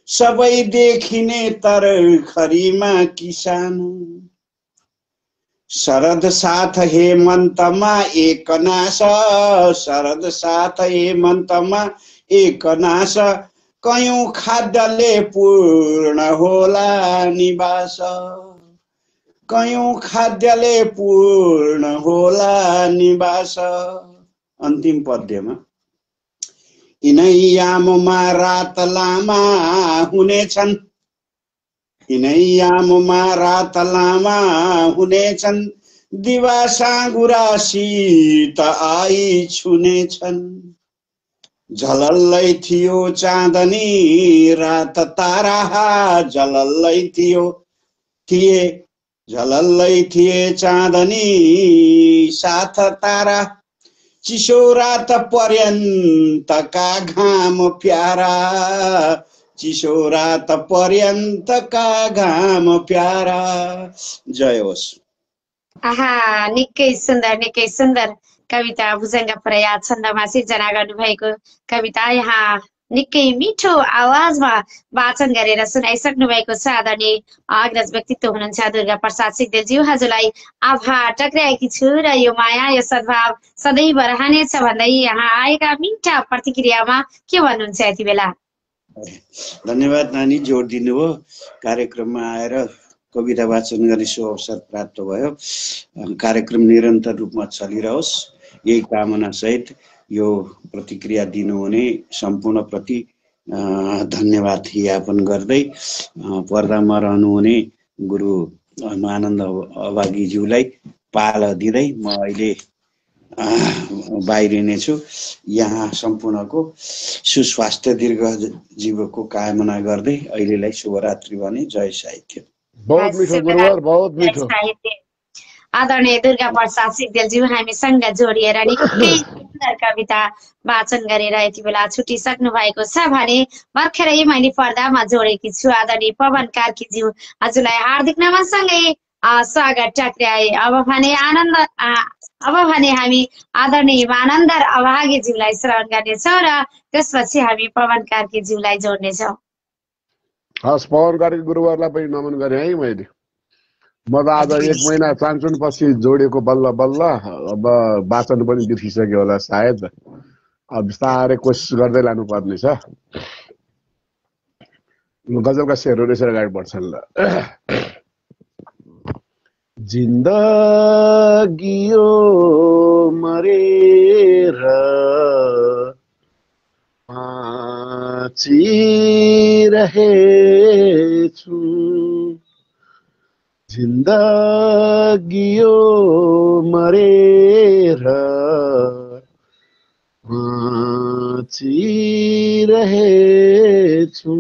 सबै देखिने तर खरीमा किसान। शरद साथ हेमन्तमा एक नाश। शरद साथ हेमन्तमा एक नाश। कयौं खाद्यले पूर्ण होला निवास। कयौं खाद्यले पूर्ण होला निवास। अन्तिम पद्यमा यिनै याममा रात लामा हुनेछन्। यिनै याममा रात लामा हुनेछन्। दिवा साँघुरा शीत आई छुनेछन्। झलल्लै थियो चाँदनी रात तारा। झलल्लै थिए झलल्लै थिए चाँदनी साथ तारा। चिसो रात पर्यन्तका घाम प्यारा। चिसो रात पर्यन्तका घाम प्यारा। जय होस्। निकै सुन्दर कविता भुजङ्ग प्रयास छन्दमा सिर्जना गर्नुभएको कविता यहाँ निकै मिठो आवाजमा वाचन गरेर सुनाइसक्नु भएको छ। आदरणीय अग्रज व्यक्तित्व हुनुहुन्छ दुर्गा प्रसाद सिग्देलज्यू। हजुरलाई आभार टक्राएकी छु र यो माया यो सद्भाव सदैव रहनेछ भन्दै यहाँ आएका मिठा प्रतिक्रियामा के भन्नुहुन्छ यति बेला? धन्यवाद नानी, जोड दिनुभयो। कार्यक्रममा आएर कविता वाचन गर्ने सो अवसर प्राप्त भयो। कार्यक्रम निरन्तर रूपमा चलिरहोस् यही कामना सहित यो प्रतिक्रिया दिनुहुने सम्पूर्णप्रति धन्यवाद ज्ञापन गर्दै पर्दामा रहनुहुने गुरु आनन्द अभागीज्यूलाई पाल दिँदै म अहिले बाहिरिनेछु। यहाँ सम्पूर्णको सुस्वास्थ्य दीर्घ जीवनको कामना गर्दै अहिलेलाई शुभरात्रि भने जय साहित्य। बहुत मिठो गुरुवर, बहुत मिठो। आदरणीय दुर्गा प्रसाद सिग्देलज्यू हामीसँग जोडिएर निकै सुन्दर कविता वाचन गरेर यति बेला छुटिसक्नु भएको छ भने भर्खरै मैले पर्दामा जोडेकी छु आदरणीय पवन कार्कीज्यू। हजुरलाई हार्दिक नमनसँगै स्वागत टक्राए। अब भने हामी आदरणीय मानन्दर अभागीज्यूलाई श्रवण गर्नेछौँ र त्यसपछि हामी पवन कार्कीज्यूलाई जोड्नेछौँ। हस्, पवन कार्की गुरुवरलाई पनि नमन गरेँ है मैले। म त आज 1 महिना चान्चुन पछि जोडेको बल्ल बल्ल। अब वाचन पनि बिर्सिसक्यो होला सायद। अब बिस्तारै कोसिस गर्दै लानुपर्ने छ। गजलका शेरहरू यसरी अगाडि बढ्छन् ल। जिन्दगी ओ मरेर बाँचिरहेछु। जिन्दगी ओ मरेर बाँचिरहेछु।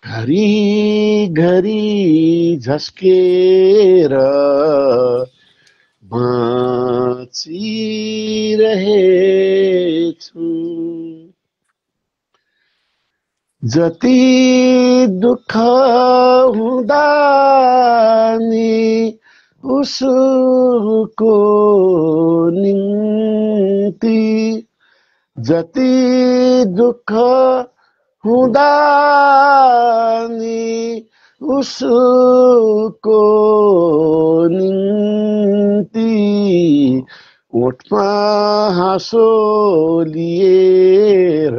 घरी घरी झस्केर बाँचिरहेछु। जति दुःख हुँदा नि उसको निम्ति, जति दुःख हुँदा नि उसको निम्ति ओठमा हाँसो लिएर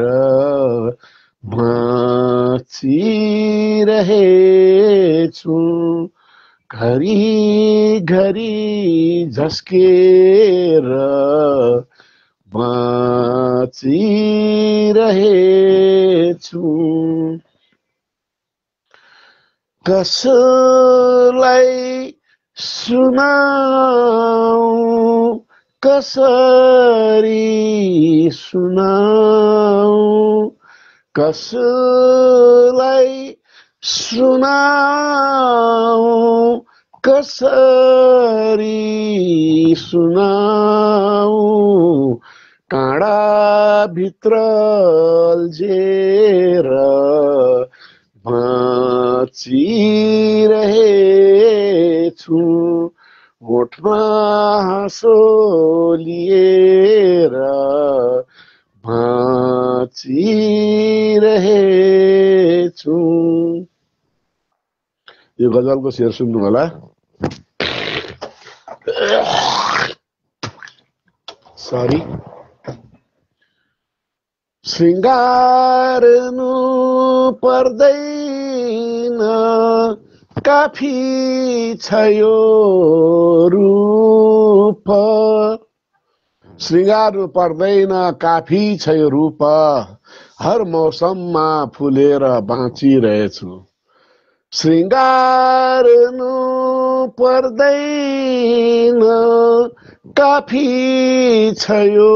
बाँचिरहेछु। घरी घरी झस्केर बाँचिरहेछु। कसलाई सुनाऊ, कसरी सुनाऊ, कसलाई सुनाऊ, कसरी सुनाऊ। काँडा भित्र अल्झेर बाँचिरहेछु। ओठमा हाँसो लिएर बाँचिरहेछु। यो गजलको शेर सुन्नु होला। सरी। श्रृंगार्नु पर्दैन, काफी छ यो रूप। श्रृंगार्नु पर्दैन, काफी छ यो रूप। हर मौसममा फुलेर बाँचिरहेछु। श्रृंगार्नु पर्दैन, काफी छ यो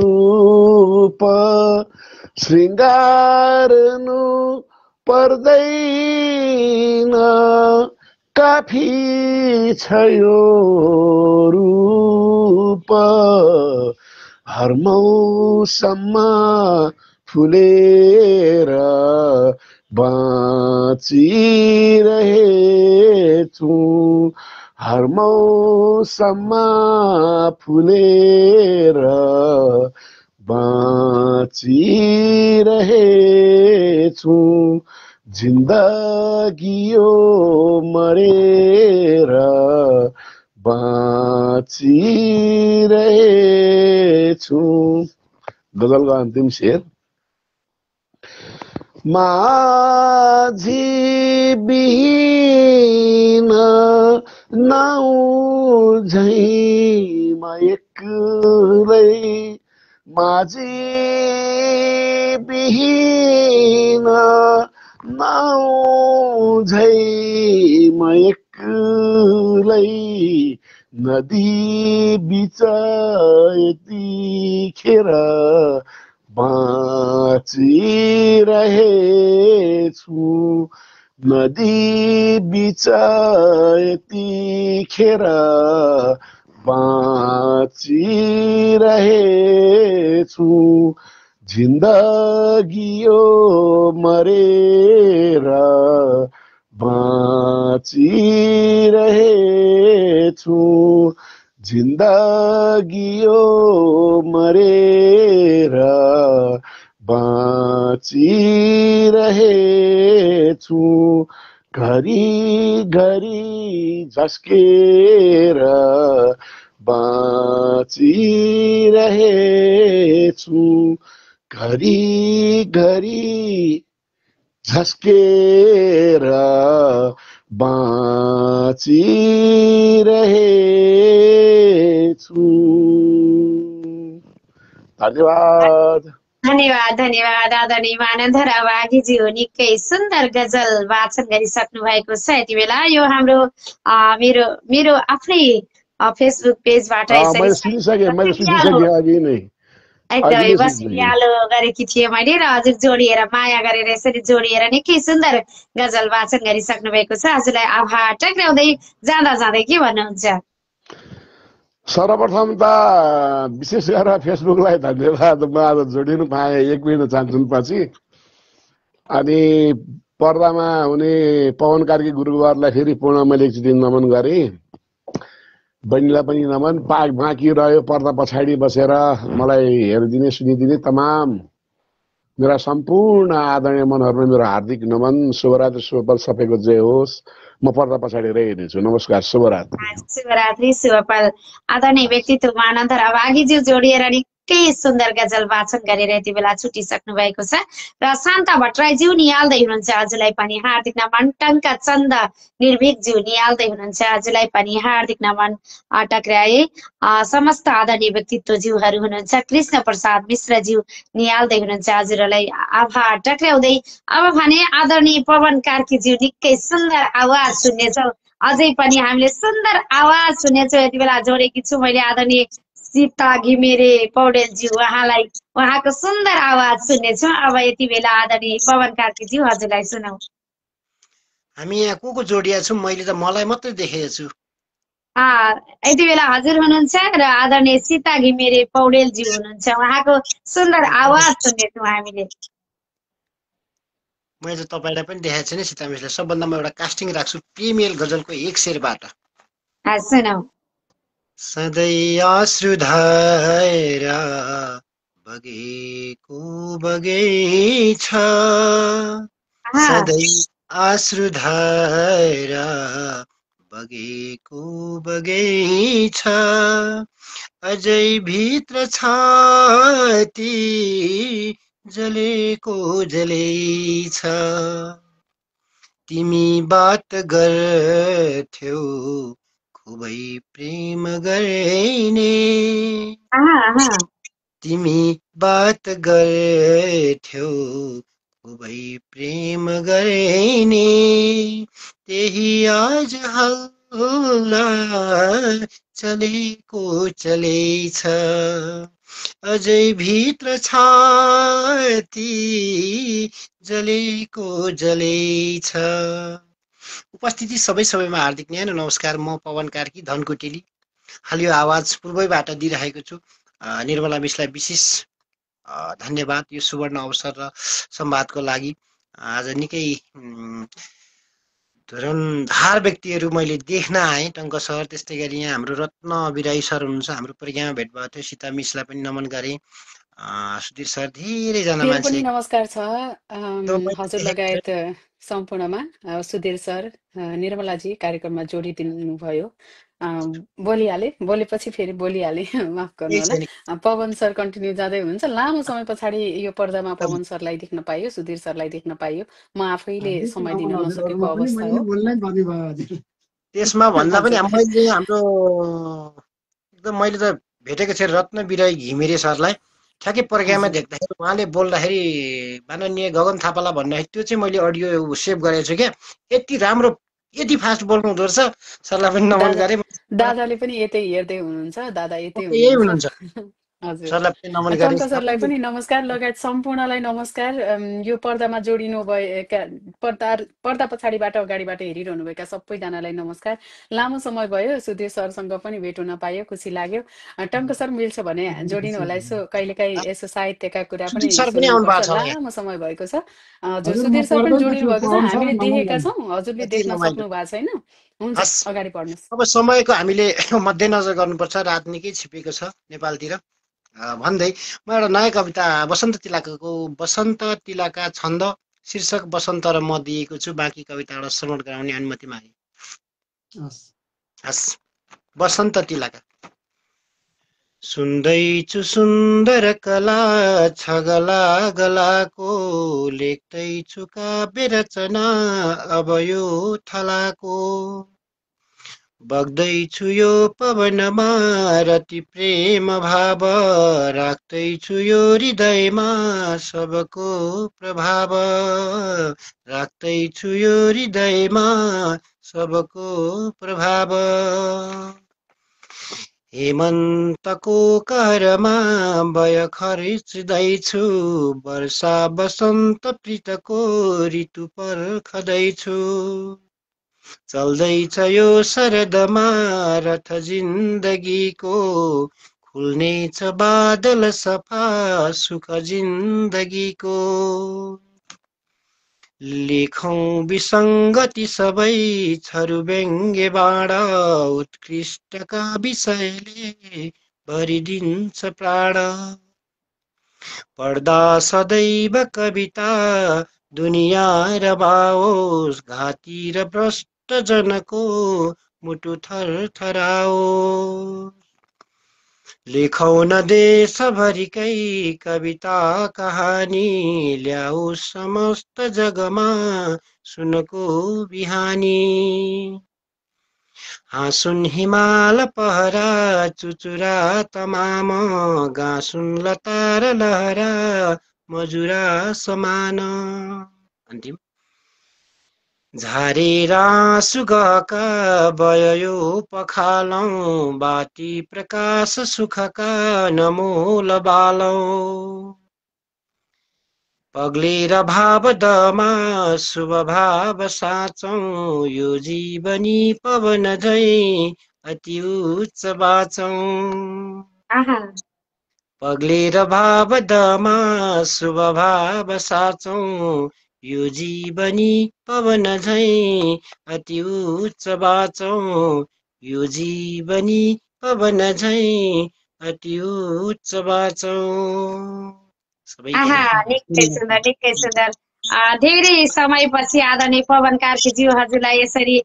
रूप। श्रृंगार्नु पर्दैन, काफी छ यो रूप। हर मौसममा फुलेर बाँचिरहेछु। हर मौसममा फुलेर बाँचिरहेछु। जिन्दगी यो मरेर बाँचिरहेछु। गजलको अन्तिम शेर। माझी बिहीन नाउ झैमा एक्लै, माझी बिहीन नाउ झैमा एक्लै। नदी बिच यतिखेर बाँचिरहेछु। नदी बिच यतिखेर बाँचिरहेछु। जिन्दगी यो मरेर बाँचिरहेछु। जिन्दगी यो मरेर बाँचिरहेछु। घरी घरी झस्केर बाँचिरहेछु। घरी घरी झस्केर बाँचिरहेछु। धन्यवाद। धन्यवाद धन्यवाद आदरणीय मानन्धर वागीज्यू। निकै सुन्दर गजल वाचन गरिसक्नु भएको छ। यति बेला यो हाम्रो मेरो आफ्नै फेसबुक पेजबाट मैले सुनिसकेँ अघि नै। एकदमै अजलिस बसियालो गरेकी थिएँ मैले र हजुर जोडिएर माया गरेर यसरी जोडिएर निकै सुन्दर गजल वाचन गरिसक्नु भएको छ। हजुरलाई आभार टक्राउँदै जाँदा जाँदै के भन्नुहुन्छ? सर्वप्रथम त विशेष गरेर फेसबुकलाई धन्यवाद। म आज जोडिनु पाएँ 1 महिना चान्चुनपछि। अनि पर्दामा हुने पवन कार्की गुरुवारलाई फेरि पुनः मैले एकचोटि नमन गरेँ। बहिनीलाई पनि नमन। बाँकी रह्यो पर्दा पछाडि बसेर मलाई हेरिदिने सुनिदिने तमाम मेरा सम्पूर्ण आदरणीय मनहरुमा मेरो हार्दिक नमन। शुभरात्री शुभपल सबैको जय होस्। म पर्दा पछाडि रहिनेछु। नमस्कार, शुभरात्री। शुभरात्री शुभपल। आदरणीय व्यक्तित्व मानन्तर अभागीज्यू जोडिएर निकै सुन्दर गजल वाचन गरेर यति बेला छुटिसक्नु भएको छ र शान्ता भट्टराईज्यू निहाल्दै हुनुहुन्छ हजुरलाई पनि हार्दिक नमन। टङ्का चन्द निर्भीकज्यू निहाल्दै हुनुहुन्छ हजुरलाई पनि हार्दिक नमन टक्राए। समस्त आदरणीय व्यक्तित्वज्यूहरू हुनुहुन्छ। कृष्ण प्रसाद मिश्रज्यू निहाल्दै हुनुहुन्छ हजुरलाई आभार टक्राउँदै। अब भने आदरणीय पवन कार्कीज्यू निकै सुन्दर आवाज सुन्नेछौँ। अझै पनि हामीले सुन्दर आवाज सुन्नेछौँ। यति बेला जोडेकी छु मैले आदरणीय सीता घिमिरे पौडेलज्यू, उहाँको सुन्दर आवाज सुन्नेछौँ। अब यति बेला आदरणीय पवन कार्कीज्यू हजुरलाई सुनौ। हामी यहाँ को जोडिया छौँ? मैले त मलाई मात्रै देखेको छु। यति बेला हजुर हुनुहुन्छ र आदरणीय सीता घिमिरे पौडेलज्यू हुनुहुन्छ। उहाँको सुन्दर आवाज सुन्नेछौँ हामीले। मैले त तपाईँलाई पनि देखाएको छैन सीता मिसलाई। सबभन्दा म एउटा कास्टिङ राख्छु प्रिमियर गजलको एक शेरबाट। सुनौ। सधैँ आँसु धाएर बगेको बगैछ, सधैँ आँसु धाएर बगेको बगैछ, अझै भित्र छाती जलेको जलेछ। तिमी बात गर्थ्यौ खुबै प्रेम गर्ने, तिमी बात गर्थ्यौ खुबै प्रेम गर्ने, त्यही आज हल्ला चलेको चलेछ, अझै भित्र छाती जलेको जलेछ। उपस्थिति सबैमा हार्दिक न्यानो नमस्कार। म पवन कार्की धनकुटेली। हाल यो आवाज पूर्वैबाट दिइरहेको छु। निर्मला मिसलाई विशेष धन्यवाद यो सुवर्ण अवसर र संवादको लागि। आज निकै धुरन्धार व्यक्तिहरू मैले देख्न आएँ टङ्क सर, त्यस्तै गरी यहाँ हाम्रो रत्न अभिराई सर हुनुहुन्छ, हाम्रो परिज्ञामा भेट भएको थियो। सीता मिसलाई पनि नमन गरेँ। सुधीर सर, धेरैजना मान्छे पनि नमस्कार छ हजुर लगायत सम्पूर्णमा। सुधीर सर, निर्मलाजी कार्यक्रममा जोडिदिनु भयो। बोलेपछि फेरि बोलिहाले, माफ गर्नु होला। पवन सर कन्टिन्यू जाँदै हुनुहुन्छ। लामो समय पछाडि यो पर्दामा पवन सरलाई देख्न पाइयो, सुधीर सरलाई देख्न पाइयो। म आफैले समय दिन नसकेको अवस्था हो। त्यसमा भन्दा पनि मैले हाम्रो एकदम मैले त भेटेको थिएँ रत्न बिराई घिमिरे सरलाई। ठ्याक्कै प्रोग्राममा देख्दाखेरि उहाँले बोल्दाखेरि माननीय गगन थापालाई भन्दाखेरि त्यो चाहिँ मैले अडियो सेभ गरेको छु क्या। यति राम्रो यति फास्ट बोल्नु हुँदो रहेछ। सरलाई पनि नमन गरेँ। दादाले पनि यतै हेर्दै हुनुहुन्छ। दादा यतै हुनुहुन्छ। हजुर, सरलाई पनि नमन गरेँ। टङ्क सरलाई पनि नमस्कार लगायत सम्पूर्णलाई नमस्कार। यो पर्दामा जोडिनु भएका पर्दा पछाडिबाट अगाडिबाट हेरिरहनुभएका सबैजनालाई नमस्कार। लामो समय भयो, सुधीर सरसँग पनि भेट हुन पायो, खुसी लाग्यो। टङ्क सर मिल्छ भने जोडिनु होला। यसो कहिलेकाहीँ यसो साहित्यका कुरा पनि सुन्नुपर्छ। लामो समय भएको छ। हजुर, सुधीर सर पनि जोडिनु भएको छ। हामीले देखेका छौँ, हजुरले देख्न सक्नु भएको छैन। हुन्छ, अगाडि बढ्नुहोस्। अब समयको हामीले मध्यनजर गर्नुपर्छ। रात निकै छिपेको छ नेपालतिर भन्दै म एउटा नयाँ कविता बसन्त तिलकाको बसन्त तिलका छन्द शीर्षक बसन्त र म दिएको छु। बाँकी कविताबाट श्रवण गराउने अनुमति मागे। हस्। बसन्त तिलका। सुन्दैछु सुन्दर कला छ गला गलाको, लेख्दैछु काव्य रचना अब यो थलाको, बग्दैछु यो पवनमा रति प्रेम भाव, राख्दैछु यो हृदयमा सबको प्रभाव, राख्दैछु यो हृदयमा सबको प्रभाव। हेमन्तको कहरमा भय खर्च्दैछु, वर्षा बसन्त प्रीतको ऋतु पर्खदैछु। चल्दैछ यो शरदमा रथ जिन्दगीको, खुल्नेछ बादल सफा सुख जिन्दगीको। लेखौं विसङ्गति सबै छरु व्यङ्ग्य बाण, उत्कृष्टका विषयले भरिदिन्छ प्राण। पढ्दा सदैव कविता दुनियाँ रमाओस्, घाती र भ्रष्ट जनको मुटु थरथराओस्। लेखौं न देशभरिकै कविता कहानी, ल्याओस् समस्त जगमा सुनको बिहानी। हाँसुन् हिमाल पहरा चुचुरा तमाम, गाँसुन् लता र लहरा मजुरा समान। अन्तिम झारेर आँसु गहका बयो पखालौं, बाटी प्रकाश सुखका नमोल बालौं। पग्लेर भाव दमा शुभ भाव साचौं, यो जीवनी पवन झै अति उच्च बाचौं। पग्लेर भाव दमा शुभ भाव साचौं, यो जीवनी पवन झै अति उच्च बाचौं। यो जीवनी पवन झै अति उच्च बाचौं। निकै सुन्दर निकै सुन्दर। धेरै समयपछि आदरणीय पवन कार्कीज्यू हजुरलाई यसरी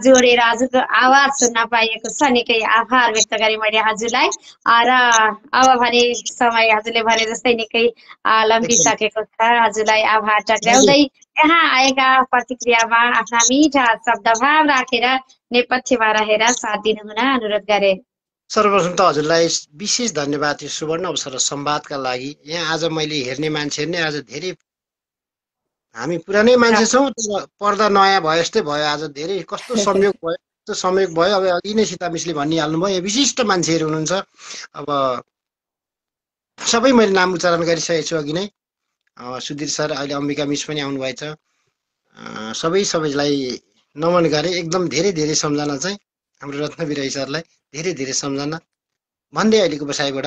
जोडेर हजुरको आवाज सुन्न पाइएको छ, निकै आभार व्यक्त गरेँ मैले हजुरलाई। र अब भने समय हजुरले भने जस्तै निकै लम्बिसकेको छ, हजुरलाई आभार टक्राउँदै यहाँ आएका प्रतिक्रियामा आफ्ना मिठा शब्दभाव राखेर नेपथ्यमा रहेर साथ दिनुहुन अनुरोध गरे। सर्वप्रथम त हजुरलाई विशेष धन्यवाद यो सुवर्ण अवसर र संवादका लागि। यहाँ आज मैले हेर्ने मान्छेहरू नै आज धेरै, हामी पुरानै मान्छे छौँ तर पर्दा नयाँ भयो जस्तै भयो। आज धेरै कस्तो संयोग भयो, कस्तो संयोग भयो। अब अघि नै सीता मिसले भनिहाल्नुभयो, यहाँ विशिष्ट मान्छेहरू हुनुहुन्छ। अब सबै मैले नाम उच्चारण गरिसकेको छु अघि नै। सुधीर सर, अहिले अम्बिका मिस पनि आउनुभएछ। सबैलाई नमन गरे। एकदम धेरै धेरै सम्झना चाहिँ हाम्रो रत्न बिराई सरलाई धेरै धेरै सम्झना भन्दै अहिलेको बसाइबाट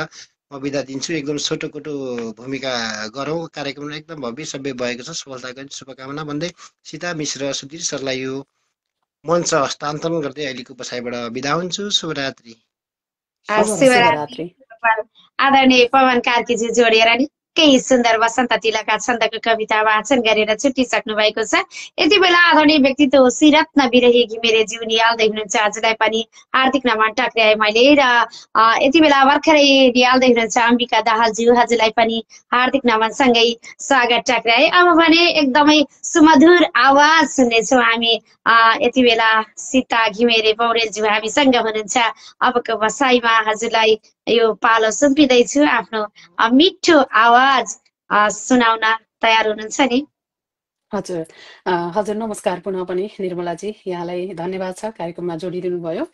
म बिदा दिन्छु। एकदम छोटोकोटो भूमिका गरौँ, कार्यक्रम एकदम भव्य सभ्य भएको छ। सफलताको शुभकामना भन्दै सीता मिस र सुधीर सरलाई यो मञ्च हस्तान्तरण गर्दै अहिलेको बसाइबाट बिदा हुन्छु। शुभरात्रि। आदरणीय पवन कार्कीजी जोडिएर निकै सुन्दर वसन्त तिलका छन्दको कविता वाचन गरेर छुट्टिसक्नु भएको छ। यति बेला आदरणीय व्यक्तित्व श्रीरत्न बिरही घिमिरेज्यू निहाल्दै हुनुहुन्छ, हजुरलाई पनि हार्दिक नमन टक्राए मैले। र यति बेला भर्खरै निहाल्दै हुनुहुन्छ अम्बिका दाहालज्यू, हजुरलाई पनि हार्दिक नमनसँगै स्वागत टक्राए। अब भने एकदमै सुमधुर आवाज सुन्नेछौँ हामी। यति बेला सीता घिमिरे पौडेलज्यू हामीसँग हुनुहुन्छ। अबको बसाइमा हजुरलाई यो पालो सुम्पिँदैछु, आफ्नो मिठो आवाज सुनाउन तयार हुनुहुन्छ नि? हजुर हजुर नमस्कार पुनः पनि निर्मलाजी, यहाँलाई धन्यवाद छ कार्यक्रममा जोडिदिनु भयो।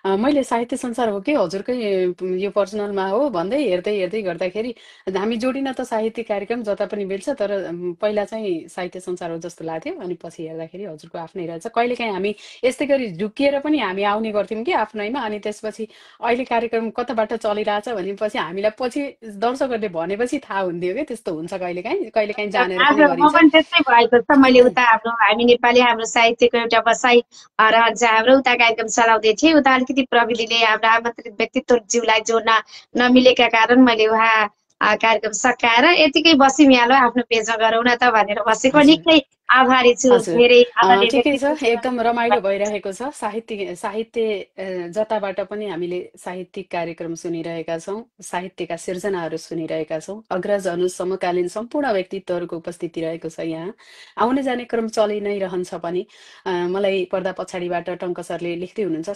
मैले साहित्य संसार हो कि हजुरकै यो पर्सनलमा हो भन्दै हेर्दै गर्दाखेरि हामी जोडिन त साहित्य कार्यक्रम जता पनि मिल्छ, तर पहिला चाहिँ साहित्य संसार हो जस्तो लाग्थ्यो। अनि पछि हेर्दाखेरि हजुरको आफ्नै रहेछ। कहिलेकाहीँ हामी यस्तै गरी झुकिएर पनि हामी आउने गर्थ्यौँ कि आफ्नैमा। अनि त्यसपछि अहिले कार्यक्रम कताबाट चलिरहेछ भनेपछि हामीलाई पछि दर्शकहरूले भनेपछि थाहा हुन्थ्यो कि त्यस्तो हुन्छ कहिलेकाहीँ जानेर पनि गरिन्छ। त्यस्तै भएको छ। मैले उता हामी नेपाली हाम्रो साहित्यको एउटा बसाइ रहन्छ, हाम्रो उता कार्यक्रम चलाउँदै थिएँ। उता अलिकति प्रविधिले हाम्रा आमन्त्रित व्यक्तित्वज्यूलाई जोड्न नमिलेका कारण मैले उहाँ कार्यक्रम सकाएर यतिकै बसिमिहालो, आफ्नो पेजमा गरौँ न त भनेर बसेको। निकै आभारी छु। ठिकै छ, एकदम रमाइलो भइरहेको छ। साहित्य जताबाट पनि हामीले साहित्यिक कार्यक्रम सुनिरहेका छौँ, साहित्यका सिर्जनाहरू सुनिरहेका छौँ। अग्रज अनुज समकालीन सम्पूर्ण व्यक्तित्वहरूको उपस्थिति रहेको छ। यहाँ आउने जाने क्रम चलि नै रहन्छ पनि। मलाई पर्दा पछाडिबाट टङ्क सरले लेख्दै हुनुहुन्छ,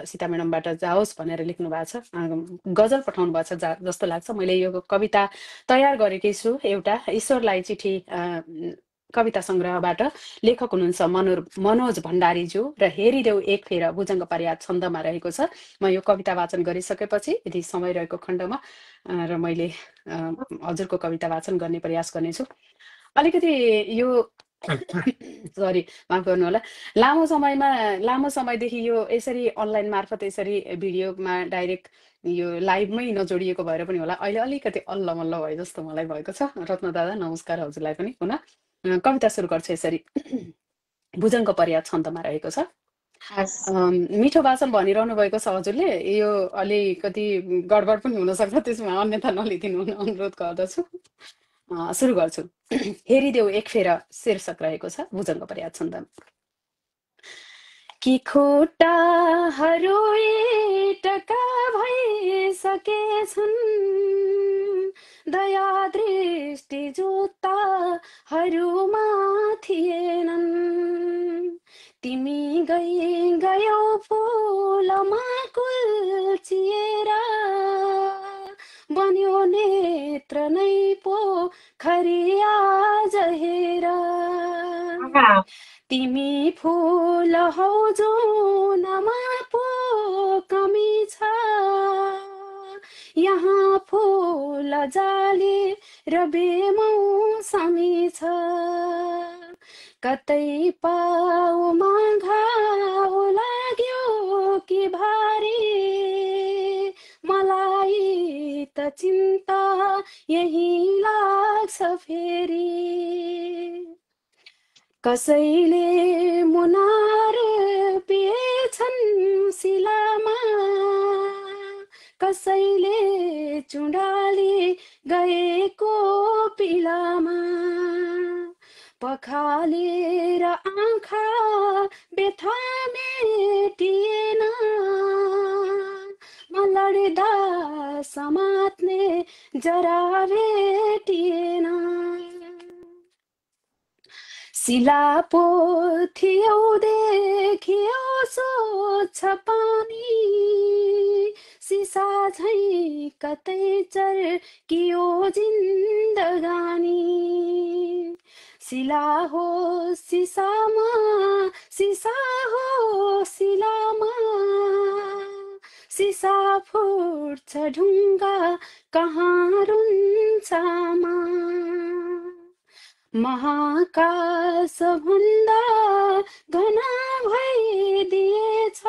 सीता म्याडमबाट जाओस् भनेर लेख्नु भएको छ। गजल पठाउनु भएको छ जस्तो लाग्छ। मैले यो कविता तयार गरेकै छु, एउटा ईश्वरलाई चिठी कविता सङ्ग्रहबाट लेखक हुनुहुन्छ मनोज भण्डारीज्यू र हेरिदेऊ एक फेर भुजङ्ग पर्यात छन्दमा रहेको छ। म यो कविता वाचन गरिसकेपछि यदि समय रहेको खण्डमा र मैले हजुरको कविता वाचन गर्ने प्रयास गर्नेछु। अलिकति यो सरी माफ गर्नु होला, लामो समयदेखि यो यसरी अनलाइन मार्फत यसरी भिडियोमा डाइरेक्ट यो लाइभमै नजोडिएको भएर पनि होला अहिले अलिकति अल्लमल्ल भयो जस्तो मलाई भएको छ। रत्न दादा नमस्कार, हजुरलाई पनि पुनः। कविता सुरु गर्छु यसरी। भुजङ्ग पर्यात छन्दमा रहेको छ। मिठो वाचन भनिरहनु भएको छ हजुरले, यो अलिकति गडबड पनि हुनसक्छ, त्यसमा अन्यथा नलिदिनु हुन अनुरोध गर्दछु। सुरु गर्छु। हेरिदेऊ एक फेर शीर्षक रहेको छ भुजङ्ग पर्यात छन्दमा। कि खुट्टाहरू टका भइसकेछन्, दया दृष्टि जुत्ताहरूमा थिएनन्। तिमी गयौ फुलमा कुल्चिएर, बन्यो नेत्र नै पोखरी आज हेर। तिमी फुल हौ जुनमा पो कमी छ, यहाँ फुल जाली र बेमौसमी छ। कतै पाउमा घाउ लाग्यो कि भारी, मलाई त चिन्ता यही लाग्छ फेरि। कसैले मुनार पिएछन् शिलामा, कसैले चुडाली गएको पिलामा। पखालेर आँखा बेथा मेटिएन, म लड्दा समात्ने जरा भेटिएन। शिला पोथ्यौ देखियो स्वच्छ पानी, सिसा झै कतै चर्कियो जिन्दगानी। शिला हो सिसामा, सिसा हो शिलामा, सिसा फुट्छ ढुङ्गा कहाँ रुन्छामा। महाकाश भन्दा घना भइदिएछ,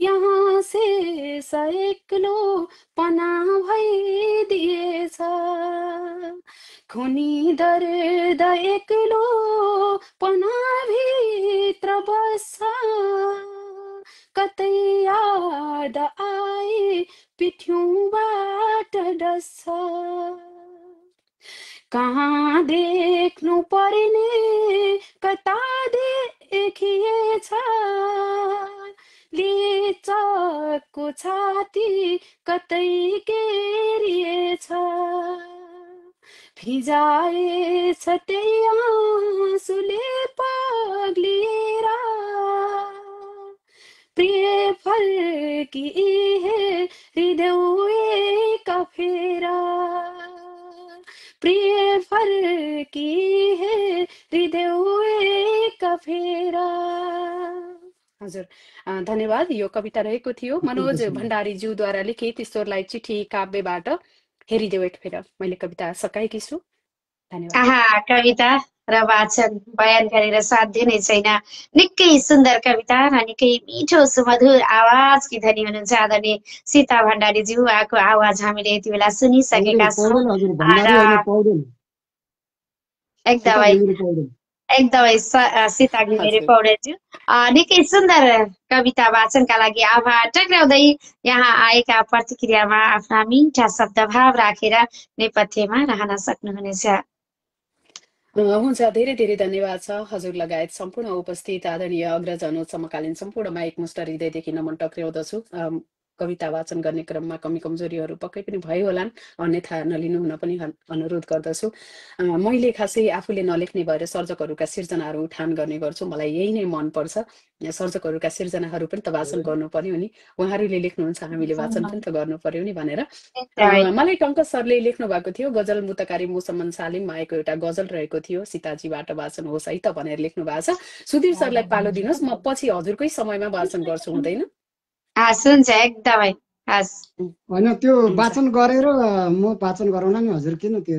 यहाँ शेष एक्लो पना भइदिएछ। खुनी दर्द एक्लो पना भित्र बस्छ, कतै याद आए पिठ्यौबाट डस्छ। कहाँ देख्नु पर्ने कता देखिएछ, लिचकको छाती कतै केरिएछ। भिजाएछ त्यही आँसुले पग्लिएर, प्रिय फर्की हेरिदेऊ एक फेर। प्रिय फर्की हेरिदेऊ एक फेर। हजुर धन्यवाद। यो कविता रहेको थियो मनोज भण्डारीज्यूद्वारा लिखित ईश्वरलाई चिठी काव्यबाट हेरिदेऊ एक फेर। मैले कविता सकाएकी छु। धन्यवाद। कविता र वाचन बयान गरेर साथ दिने छैन। निकै सुन्दर कविता र निकै मिठो सुमधुर आवाजकी धनी हुनुहुन्छ आदरणीय सीता भण्डारीज्यू। उहाँको आवाज हामीले यति बेला सुनिसकेका छौँ। एकदमै सीता घिमिरे पौडेलज्यू, निकै सुन्दर कविता वाचनका लागि आभार टक्राउँदै यहाँ आएका प्रतिक्रियामा आफ्ना मिठा शब्दभाव राखेर नेपथ्यमा रहन सक्नुहुनेछ। हुन्छ, धेरै धेरै धन्यवाद छ हजुर लगायत सम्पूर्ण उपस्थित आदरणीय अग्रज अनुज समकालीन सम्पूर्ण माइक मुष्ट हृदयदेखि नमन टक्राउँदछु। कविता वाचन गर्ने क्रममा कमी कमजोरीहरू पक्कै पनि भयो होलान्, अन्यथा नलिनु हुन पनि अनुरोध गर्दछु। मैले खासै आफूले नलेख्ने भएर सर्जकहरूका सिर्जनाहरू उठान गर्ने गर्छु, मलाई यही नै मनपर्छ। सर्जकहरूका सिर्जनाहरू पनि त वाचन गर्नु पर्यो नि, उहाँहरूले लेख्नुहुन्छ हामीले वाचन पनि त गर्नु पर्यो नि भनेर मलाई टङ्क सरले लेख्नु भएको थियो, गजल मुतकारी मुसम्मन सालिममा आएको एउटा गजल रहेको थियो, सीताजीबाट वाचन होस् है त भनेर लेख्नु भएको छ। सुधीर सरलाई पालो दिनुहोस्, म पछि हजुरकै समयमा वाचन गर्छु, हुँदैन? हुन्छ एकदमै होइन त्यो वाचन गरेर म वाचन गराउला नि हजुर, किन त्यो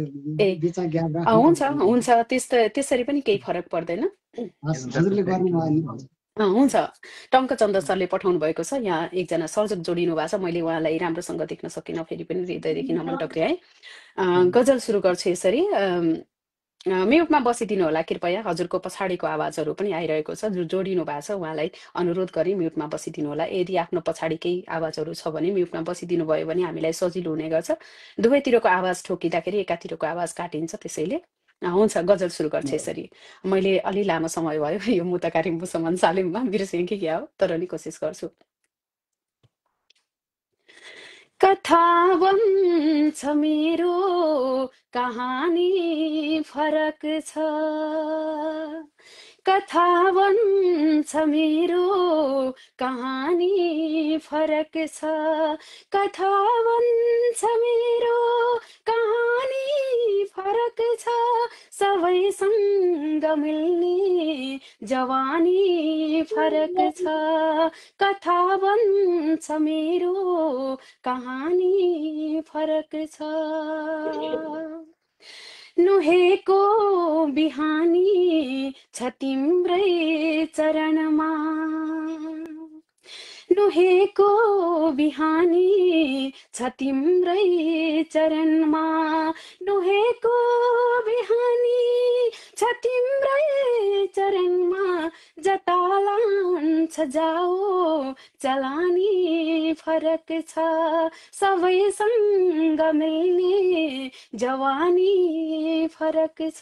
बिचमा ग्याप राख्नु? हुन्छ त्यसरी पनि केही फरक पर्दैन, हजुरले गर्नु भयो। हुन्छ। टङ्कचन्द्र सरले पठाउनु भएको छ, यहाँ एकजना सर्जक जोडिनु भएको छ, मैले उहाँलाई राम्रोसँग देख्न सकिनँ, फेरि पनि हृदयदेखि नमन टक्र्याएँ। गजल सुरु गर्छु यसरी। म्युटमा बसिदिनु होला कृपया, हजुरको पछाडिको आवाजहरू पनि आइरहेको छ, जो जोडिनु भएको छ उहाँलाई अनुरोध गरी म्युटमा बसिदिनु होला। यदि आफ्नो पछाडि केही आवाजहरू छ भने म्युटमा बसिदिनु भयो भने हामीलाई सजिलो हुने गर्छ, दुवैतिरको आवाज ठोकिँदाखेरि एकातिरको आवाज काटिन्छ, त्यसैले हुन्छ। गजल सुरु गर्छु यसरी। मैले अलि लामो समय भयो यो मुतकारी मुसम्मन सालिममा, बिर्सेँ कि क्या हो, तर नि कोसिस गर्छु। कथा भन्छ मेरो कहानी फरक छ, कथा भन्छ मेरो कहानी फरक छ, कथा भन्छ मेरो कहानी फरक छ, सबैसँग मिल्ने जवानी फरक छ, कथा भन्छ मेरो कहानी फरक छ। नुहेको बिहानी छ तिम्रै चरणमा, नुहेको बिहानी छ तिम्रै चरणमा, नुहेको बिहानी छ तिम्रै चरणमा, जता लान्छ जाओ चलानी फरक छ, सबैसँग मिल्ने जवानी फरक छ।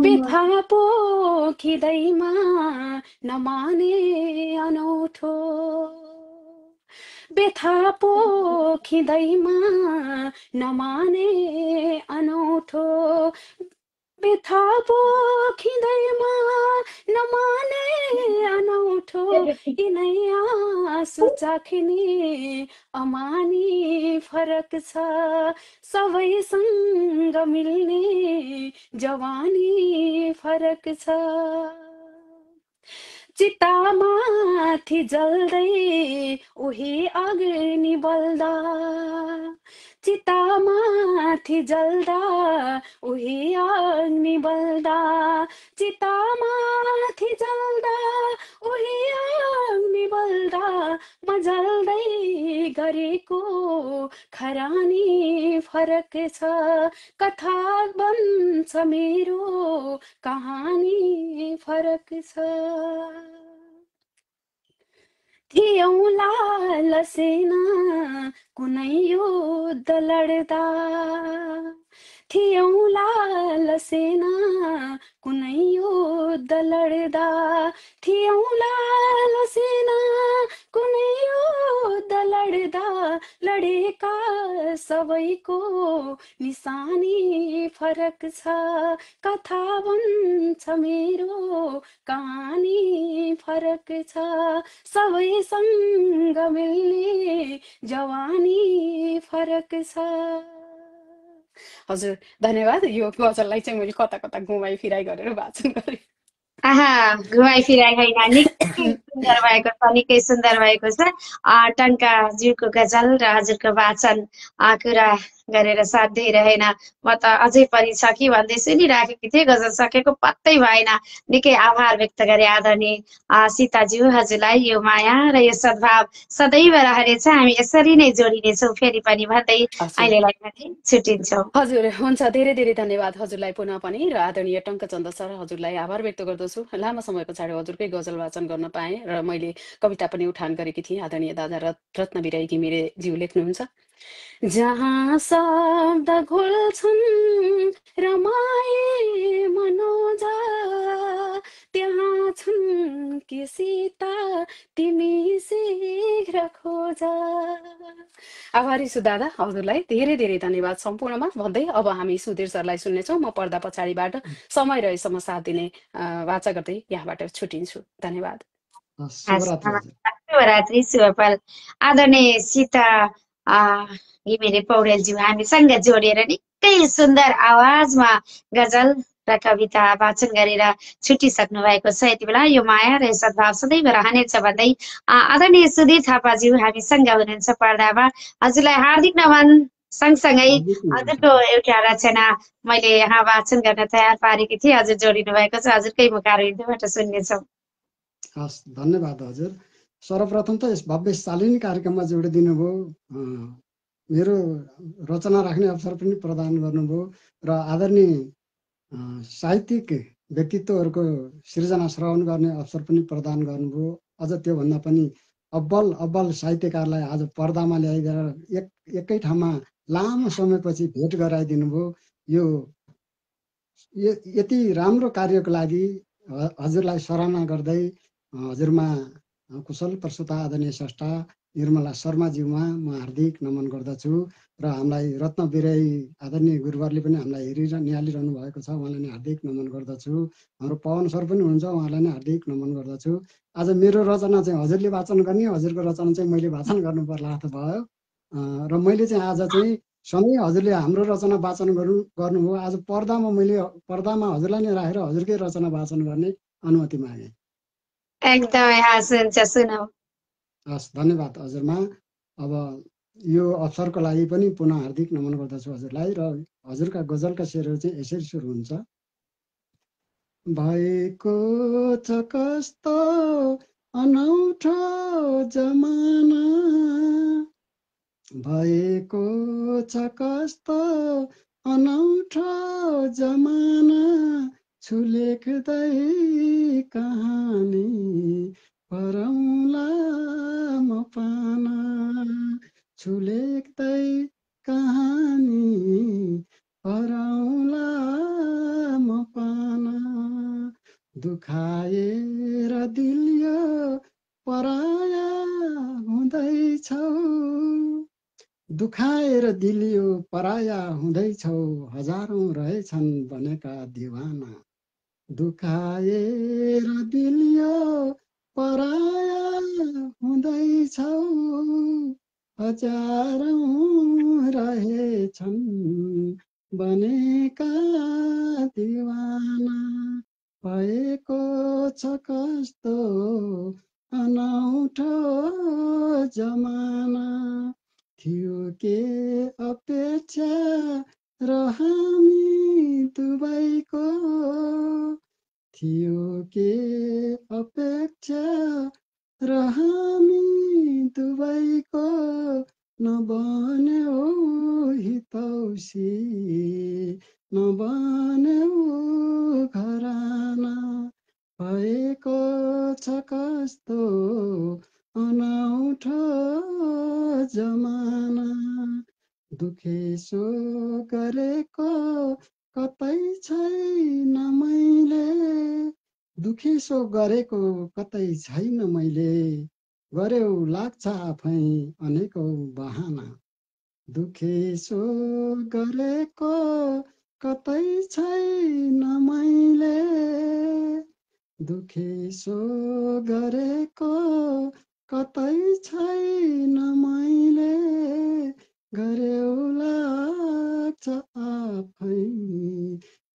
बिथा पोखिँदैमा नमाने अनौठो, बेथा पोखिँदैमा नमाने अनौठो, बेथा पोखिँदैमा नमाने अनौठो, यिनै आँसु चाख्ने अमानी फरक छ, सबैसँग मिल्ने जवानी फरक छ। चितामाथि जल्दै उही अग्नि बल्दा, चितामाथि जल्दा उही अग्नि बल्दा, चितामाथि जल्दा उही अग्नि बल्दा, म जल्दै गरेको खरानी फरक छ, कथा बन्छ मेरो कहानी फरक छ। थियौला लसेना कुनै युद्ध लड्दा, थियौला लसेना कुनै युद्ध लड्दा, थियौला लसेना कुनै युद्ध लड्दा, लडेका सबैको निशानी फरक छ, कथा भन्छ मेरो कहानी फरक छ, सबैसँग मिल्ने जवानी फरक छ। हजुर धन्यवाद। यो गजललाई चाहिँ मैले कता कता घुमाइ फिराइ गरेर वाचन गरेँ। घुमाइ फिराइ होइन, निकै सुन्दर भएको छ, निकै सुन्दर भएको छ। टङ्काज्यूको गजल र हजुरको वाचन कुरा गरेर साध्यै रहेन, म त अझै पनि छ कि भन्दै सुनिराखेकी थिएँ, गजल सकेको पत्तै भएन। निकै आभार व्यक्त गरे आदरणीय सीताज्यू, हजुरलाई यो माया र यो सद्भाव सदैव रहनेछ, हामी यसरी नै जोडिनेछौँ फेरि पनि भन्दै अहिलेलाई पनि छुट्टिन्छौँ। हजुर हुन्छ, धेरै धेरै धन्यवाद हजुरलाई पुनः पनि, र आदरणीय टङ्कचन्द्र सर हजुरलाई आभार व्यक्त गर्दछु। लामो समय पछाडि हजुरकै गजल वाचन गर्न पाएँ र मैले कविता पनि उठान गरेकी थिएँ। आदरणीय दादा रत्न बिराई घिमिरेज्यू लेख्नुहुन्छ, जहाँ शब्द घुल्छन् रमाए मनोजा, त्यहाँ छन् कि सीता तिमी शीघ्र खोज। आभारी छु दादा हजुरलाई धेरै धेरै धन्यवाद सम्पूर्णमा भन्दै अब हामी सुधीर सरलाई सुन्नेछौँ। म पर्दा पछाडिबाट समय रहेसम्म साथ दिने वाचा गर्दै यहाँबाट छुटिन्छु। धन्यवाद। शुभरात्रि हजुर। शिवरात्रि शुभफल। आदरणीय सीता घिमिरे पौडेलज्यू हामीसँग जोडिएर निकै सुन्दर आवाजमा गजल र कविता वाचन गरेर छुटिसक्नु भएको छ। यति बेला यो माया र सद्भाव सदैव रहनेछ भन्दै आदरणीय सुधीर थापाज्यू हामीसँग हुनुहुन्छ पर्दामा। हजुरलाई हार्दिक नमन। सँगसँगै हजुरको एउटा रचना मैले यहाँ वाचन गर्न तयार पारेकी थिएँ, हजुर जोडिनु भएको छ। हजुरकै मुखारविन्दबाट सुन्नेछौँ। हस्, धन्यवाद हजुर। सर्वप्रथम त यस भव्य शालिनी कार्यक्रममा जोडिदिनु भयो, मेरो रचना राख्ने अवसर पनि प्रदान गर्नुभयो र आदरणीय साहित्यिक व्यक्तित्वहरूको सृजना श्रवण गर्ने अवसर पनि प्रदान गर्नुभयो। अझ त्योभन्दा पनि अब्बल साहित्यकारलाई आज पर्दामा ल्याइदिएर एकै ठाउँमा लामो समयपछि भेट गराइदिनु भयो। यो यति राम्रो कार्यको लागि हजुरलाई सराहना गर्दै हजुरमा कुशल प्रसुता आदरणीय स्रष्टा निर्मला शर्माज्यूमा म हार्दिक नमन गर्दछु र हामीलाई रत्न बिराई आदरणीय गुरुवरले पनि हामीलाई निहालिरहनु भएको छ, उहाँलाई नै हार्दिक नमन गर्दछु। हाम्रो पवन सर पनि हुनुहुन्छ, उहाँलाई नै हार्दिक नमन गर्दछु। आज मेरो रचना चाहिँ हजुरले वाचन गर्ने, हजुरको रचना चाहिँ मैले वाचन गर्नु पर्ला जस्तो भयो र मैले चाहिँ आज चाहिँ सधैँ हजुरले हाम्रो रचना वाचन गर्नुभयो। आज पर्दामा हजुरलाई नै राखेर हजुरकै रचना वाचन गर्ने अनुमति मागे। एकदमै हस्, हुन्छ, सुनौ। हस्, धन्यवाद हजुरमा। अब यो अवसरको लागि पनि पुनः हार्दिक नमन गर्दछु हजुरलाई र हजुरका गजलका शेरहरू चाहिँ यसरी सुरु हुन्छ। भएको छ कस्तो अनौठो जमाना, भएको छ कस्तो अनौठो जमाना, छुलेख्दै कहानी परौला म पाना, छुलेख्दै कहानी परौला म पाना, दुखाएर दिलियो पराया हुँदैछौ, दुखाएर दिलियो पराया हुँदैछौ, हजारौं रहेछन् बनेका दिवाना, दुखाएर दिलियो पराया हुँदैछौ, हजारौं रहेछन् बनेका दिवाना, भएको छ कस्तो अनौठो जमाना, थियो के अपेक्षा र हामी दुवैको, थियो के अपेक्षा र हामी दुवैको, नबन्यो हितौसी नबन्यो घराना, भएको छ कस्तो अनौठो जमाना, दुखेसो गरेको कतै छैन मैले, दुखेसो गरेको कतै छैन मैले, गर्यौ लाग्छ आफै अनेकौं बहाना, दुखेसो गरेको कतै छैन मैले, दुखेसो गरेको कतै छैन मैले, गर्यौ लाग्छ आफै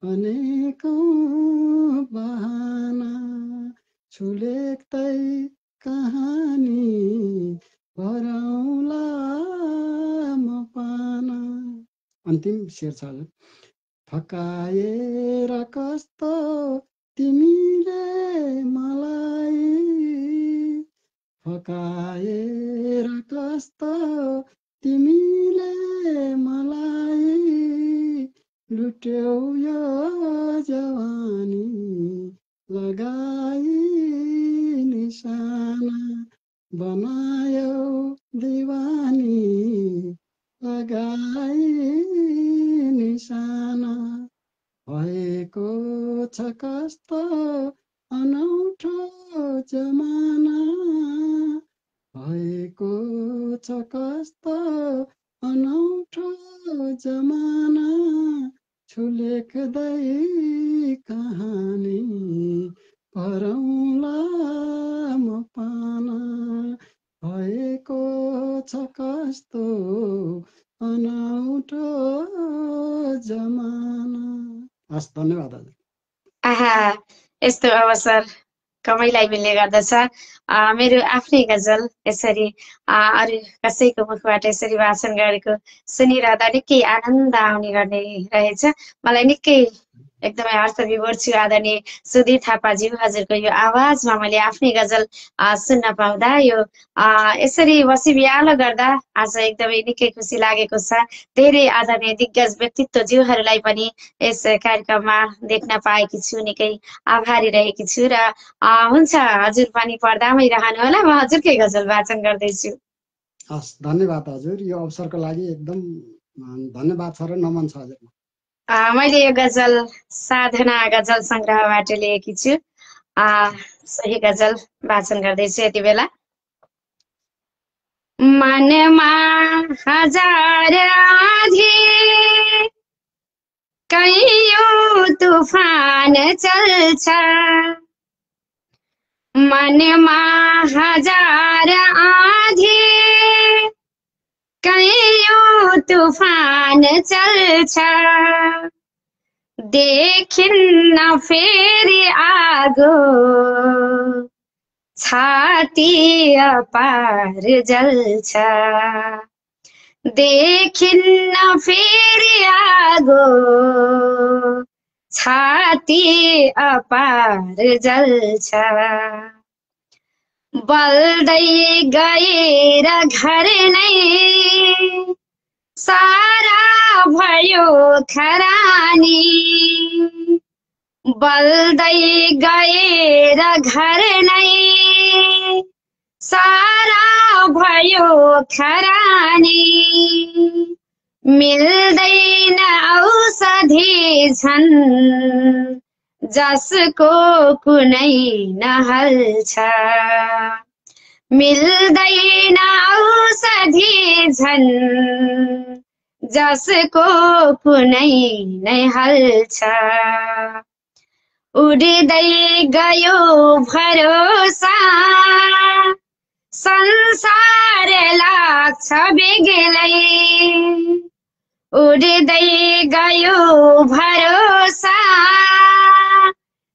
अनेकौं बहाना, छुलेख्दै कहानी भरौला म पाना। अन्तिम शेर छ। फकाएर कस्तो तिमीले मलाई, फकाएर कस्तो तिमीले मलाई, लुट्यौ यो जवानी लगाई निशाना, बनायौ दिवानी लगाई निशाना, भएको छ कस्तो अनौठो जमाना भएको छ कस्तो अनौठो जमाना छुलेख्दै कहानी परौँला म पाना भएको छ कस्तो अनौठो जमाना। हस्, धन्यवाद हजुर। आहा, यस्तो अवसर कमैलाई मिल्ने गर्दछ। मेरो आफ्नै गजल यसरी अरू कसैको मुखबाट यसरी वाचन गरेको सुनिरहँदा निकै आनन्द आउने गर्ने रहेछ। मलाई निकै एकदमै अर्थविभोर छु आदरणीय सुधीर थापाज्यू, हजुरको यो आवाजमा मैले आफ्नै गजल सुन्न पाउँदा यो यसरी बसी बिहालो गर्दा आज एकदमै निकै खुसी लागेको छ। धेरै आदरणीय दिग्गज व्यक्तित्वज्यूहरूलाई पनि यस कार्यक्रममा देख्न पाएकी छु, निकै आभारी रहेकी छु र हुन्छ हजुर पनि पर्दामै रहनु होला, म हजुरकै गजल वाचन गर्दैछु। हस्, धन्यवाद हजुर। यो अवसरको लागि एकदम धन्यवाद छ र नमन छ हजुर। मैले यो गजल साधना गजल संग्रहबाट लिएकी छु। सही गजल वाचन गर्दैछु यति बेला। मनमा हजार आँधी कैयौँ तूफान चल्छ, मनमा हजार आँधी कैयौँ तूफान चल्छ, देखिन्न फेरि आगो छाती अपार जल्छ, देखिन्न फेरि आगो छाती अपार जल्छ, बल्दै गएर घर नै सारा भयो खरानी, बल्दै गएर घर नै सारा भयो खरानी, मिल्दैन औषधि झन् जसको कुनै नहल्छ, मिल्दैन औषधि झन् जसको कुनै नै हल्छ, उड्दै गयो भरोसा संसार लाग्छ बेग्लै, उड्दै गयो भरोसा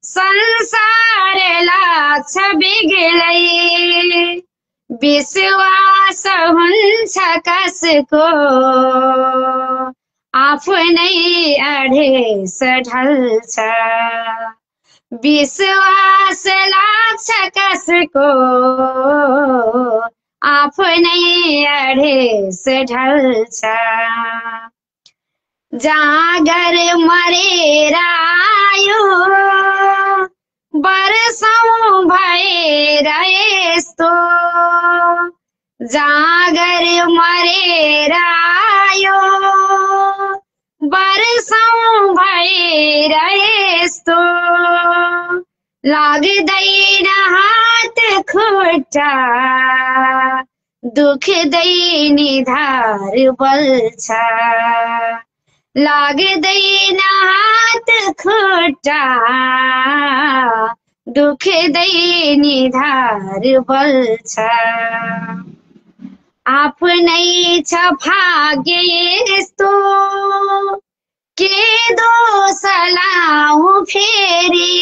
संसार लाग्छ बेग्लै, विश्वास हुन्छ कसको आफ्नै अढेस ढल्छ, विश्वास लाग्छ कसको आफ्नै अढेस ढल्छ, जागर मरेर आयो वर्षौं भएर यस्तो, जागर मरेर आयो वर्षौं भएर यस्तो, लाग्दैन हात खुट्टा दुख्दै निधार बल्छ, लाग्दैन हात खुट्टा दुख्दै निधार बल्छ, आफ्नै छ भाग्य यस्तो के दोष लाउँ फेरि,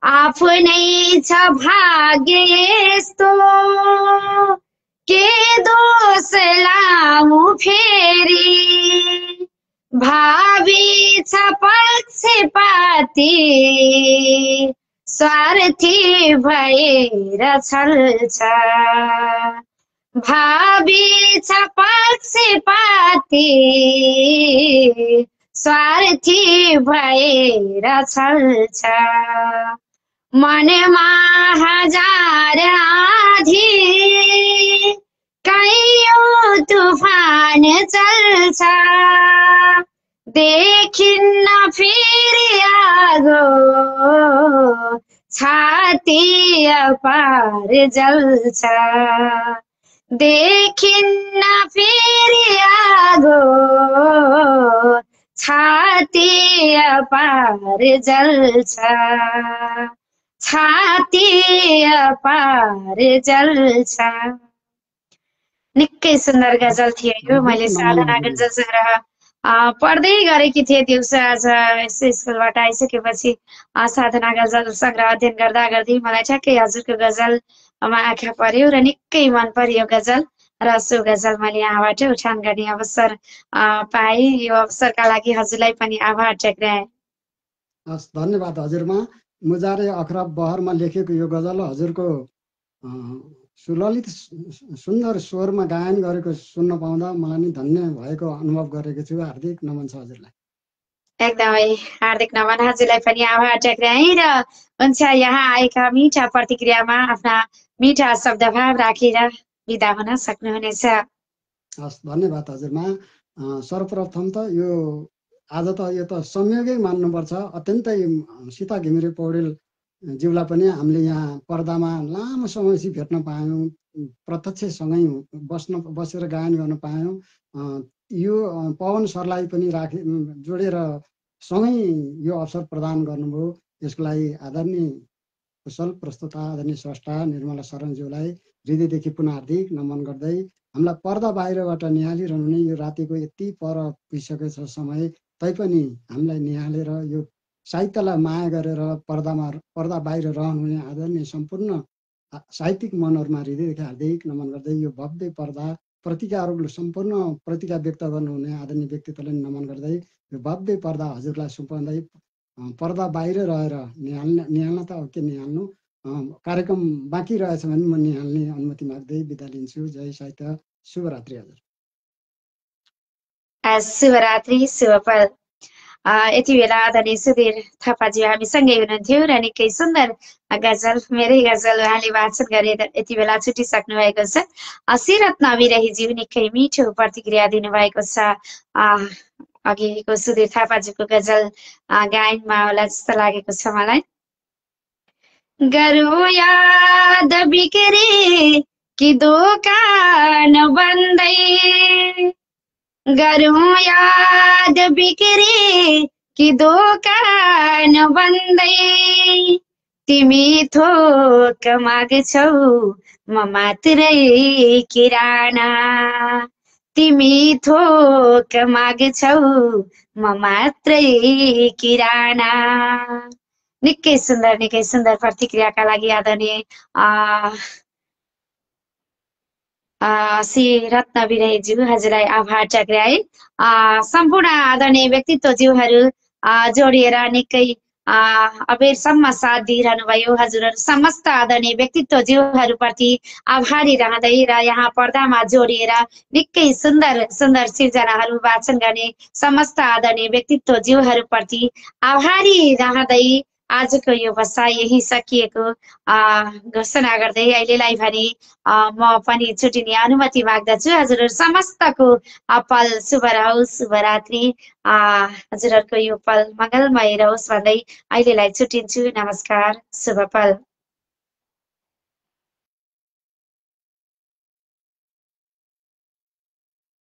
आफ्नै छ भाग्य यस्तो के दोष लाउँ फेरि, भावी छ पक्षपाती स्वार्थी भएर छल्छ, भावी छ पक्षपाती स्वार्थी भएर छल्छ, मनमा हजार आँधी कैयौँ तूफान चल्छ, देखिन्न फेरि आगो छाती अपार जल्छ देखिन्न फेरि आगो छाती अपार जल्छ छाती अपार जल्छ। निकै सुन्दर गजल थियो यो। मैले साधना गजल संग्रह पढ्दै गरेकी थिएँ दिउँसो। आज यसो स्कुलबाट आइसकेपछि साधना गजल संग्रह अध्ययन गर्दा गर्दै मलाई ठ्याक्कै हजुरको गजलमा आँखा पर्यो र निकै मन पर्यो गजल र सो गजल मैले यहाँबाट उठान गर्ने अवसर पाएँ। यो अवसरका लागि हजुरलाई पनि आभार टक्राएँ। हस्, धन्यवाद हजुरमा। मुजारे अखराब बहरमा लेखेको यो गजल हजुरको सुललित सुन्दर स्वरमा गायन गरेको सुन्न पाउँदा मलाई नि धन्य भएको अनुभव गरेको छु। हार्दिक नमन छ हजुरलाई। एकदमै हार्दिक नमन। हजुरलाई पनि आभार टक्राएँ र हुन्छ यहाँ आएका मिठा प्रतिक्रियामा आफ्ना मिठा शब्दभाव राखेर बिदा हुन सक्नुहुनेछ। हस्, धन्यवाद हजुरमा। सर्वप्रथम त यो आज त यो त संयोगै मान्नुपर्छ। अत्यन्तै सीता घिमिरे पौडेल ज्यूलाई पनि हामीले यहाँ पर्दामा लामो समयपछि भेट्न पायौँ, प्रत्यक्षसँगै बसेर गायन गर्न पायौँ। यो पवन सरलाई पनि जोडेर सँगै यो अवसर प्रदान गर्नुभयो। यसको लागि आदरणीय कुशल प्रस्तुता आदरणीय स्रष्टा निर्मला शरणज्यूलाई हृदयदेखि पुनः हार्दिक नमन गर्दै हामीलाई पर्दा बाहिरबाट निहालिरहनु यो रातिको यति पर पुगिसकेको छ समय, तैपनि हामीलाई निहालेर यो साहित्यलाई माया गरेर पर्दा बाहिर रहनुहुने आदरणीय सम्पूर्ण साहित्यिक मनहरूमा हृदयदेखि हार्दिक नमन गर्दै यो भव्य पर्दा प्रतिकाहरू सम्पूर्ण प्रतिका व्यक्त गर्नुहुने आदरणीय व्यक्तित्वलाई नमन गर्दै यो भव्य पर्दा हजुरलाई सुम्पाउँदै पर्दा बाहिर रहेर निहाल्न त के निहाल्नु, कार्यक्रम बाँकी रहेछ भने म निहाल्ने अनुमति माग्दै बिदा लिन्छु। जय साहित्य। शुभरात्रि हजुर। शुभरात्रि, शुभपल। यति बेला आदरणीय सुधीर थापाज्यू हामीसँगै हुनुहुन्थ्यो र निकै सुन्दर गजल, मेरै गजल उहाँले वाचन गरेर यति बेला छुटिसक्नु भएको छ। सिरत नबिरहीज्यू निकै मिठो प्रतिक्रिया दिनुभएको छ। अघिको सुधीर थापाज्यूको गजल गायनमा होला जस्तो लागेको छ मलाई। गरौँ याद बिक्री कि दोकान बन्दै, गरौँ याद बिक्री कि दोकान बन्दै, तिमी थोक माग्छौ म मात्रै किराना, तिमी थोक माग्छौ म मात्रै किराना। निकै सुन्दर प्रतिक्रियाका लागि आदरणीय श्री रत्न विरहीज्यू हजुरलाई आभार टक्राए। सम्पूर्ण आदरणीय व्यक्तित्वज्यूहरू जोडिएर निकै अबेरसम्म साथ दिइरहनु भयो। हजुरहरू समस्त आदरणीय व्यक्तित्वज्यूहरूप्रति आभारी रहँदै र यहाँ पर्दामा जोडिएर निकै सुन्दर सिर्जनाहरू वाचन गर्ने समस्त आदरणीय व्यक्तित्वज्यूहरूप्रति आभारी रहँदै आजको यो बसाइ यही सकिएको घोषणा गर्दै अहिलेलाई भने म पनि छुटिने अनुमति माग्दछु। हजुरहरू समस्तको पल शुभ रहोस्, शुभरात्रि। हजुरहरूको यो पल मङ्गलमय रहोस् भन्दै अहिलेलाई छुटिन्छु। नमस्कार, शुभ पल।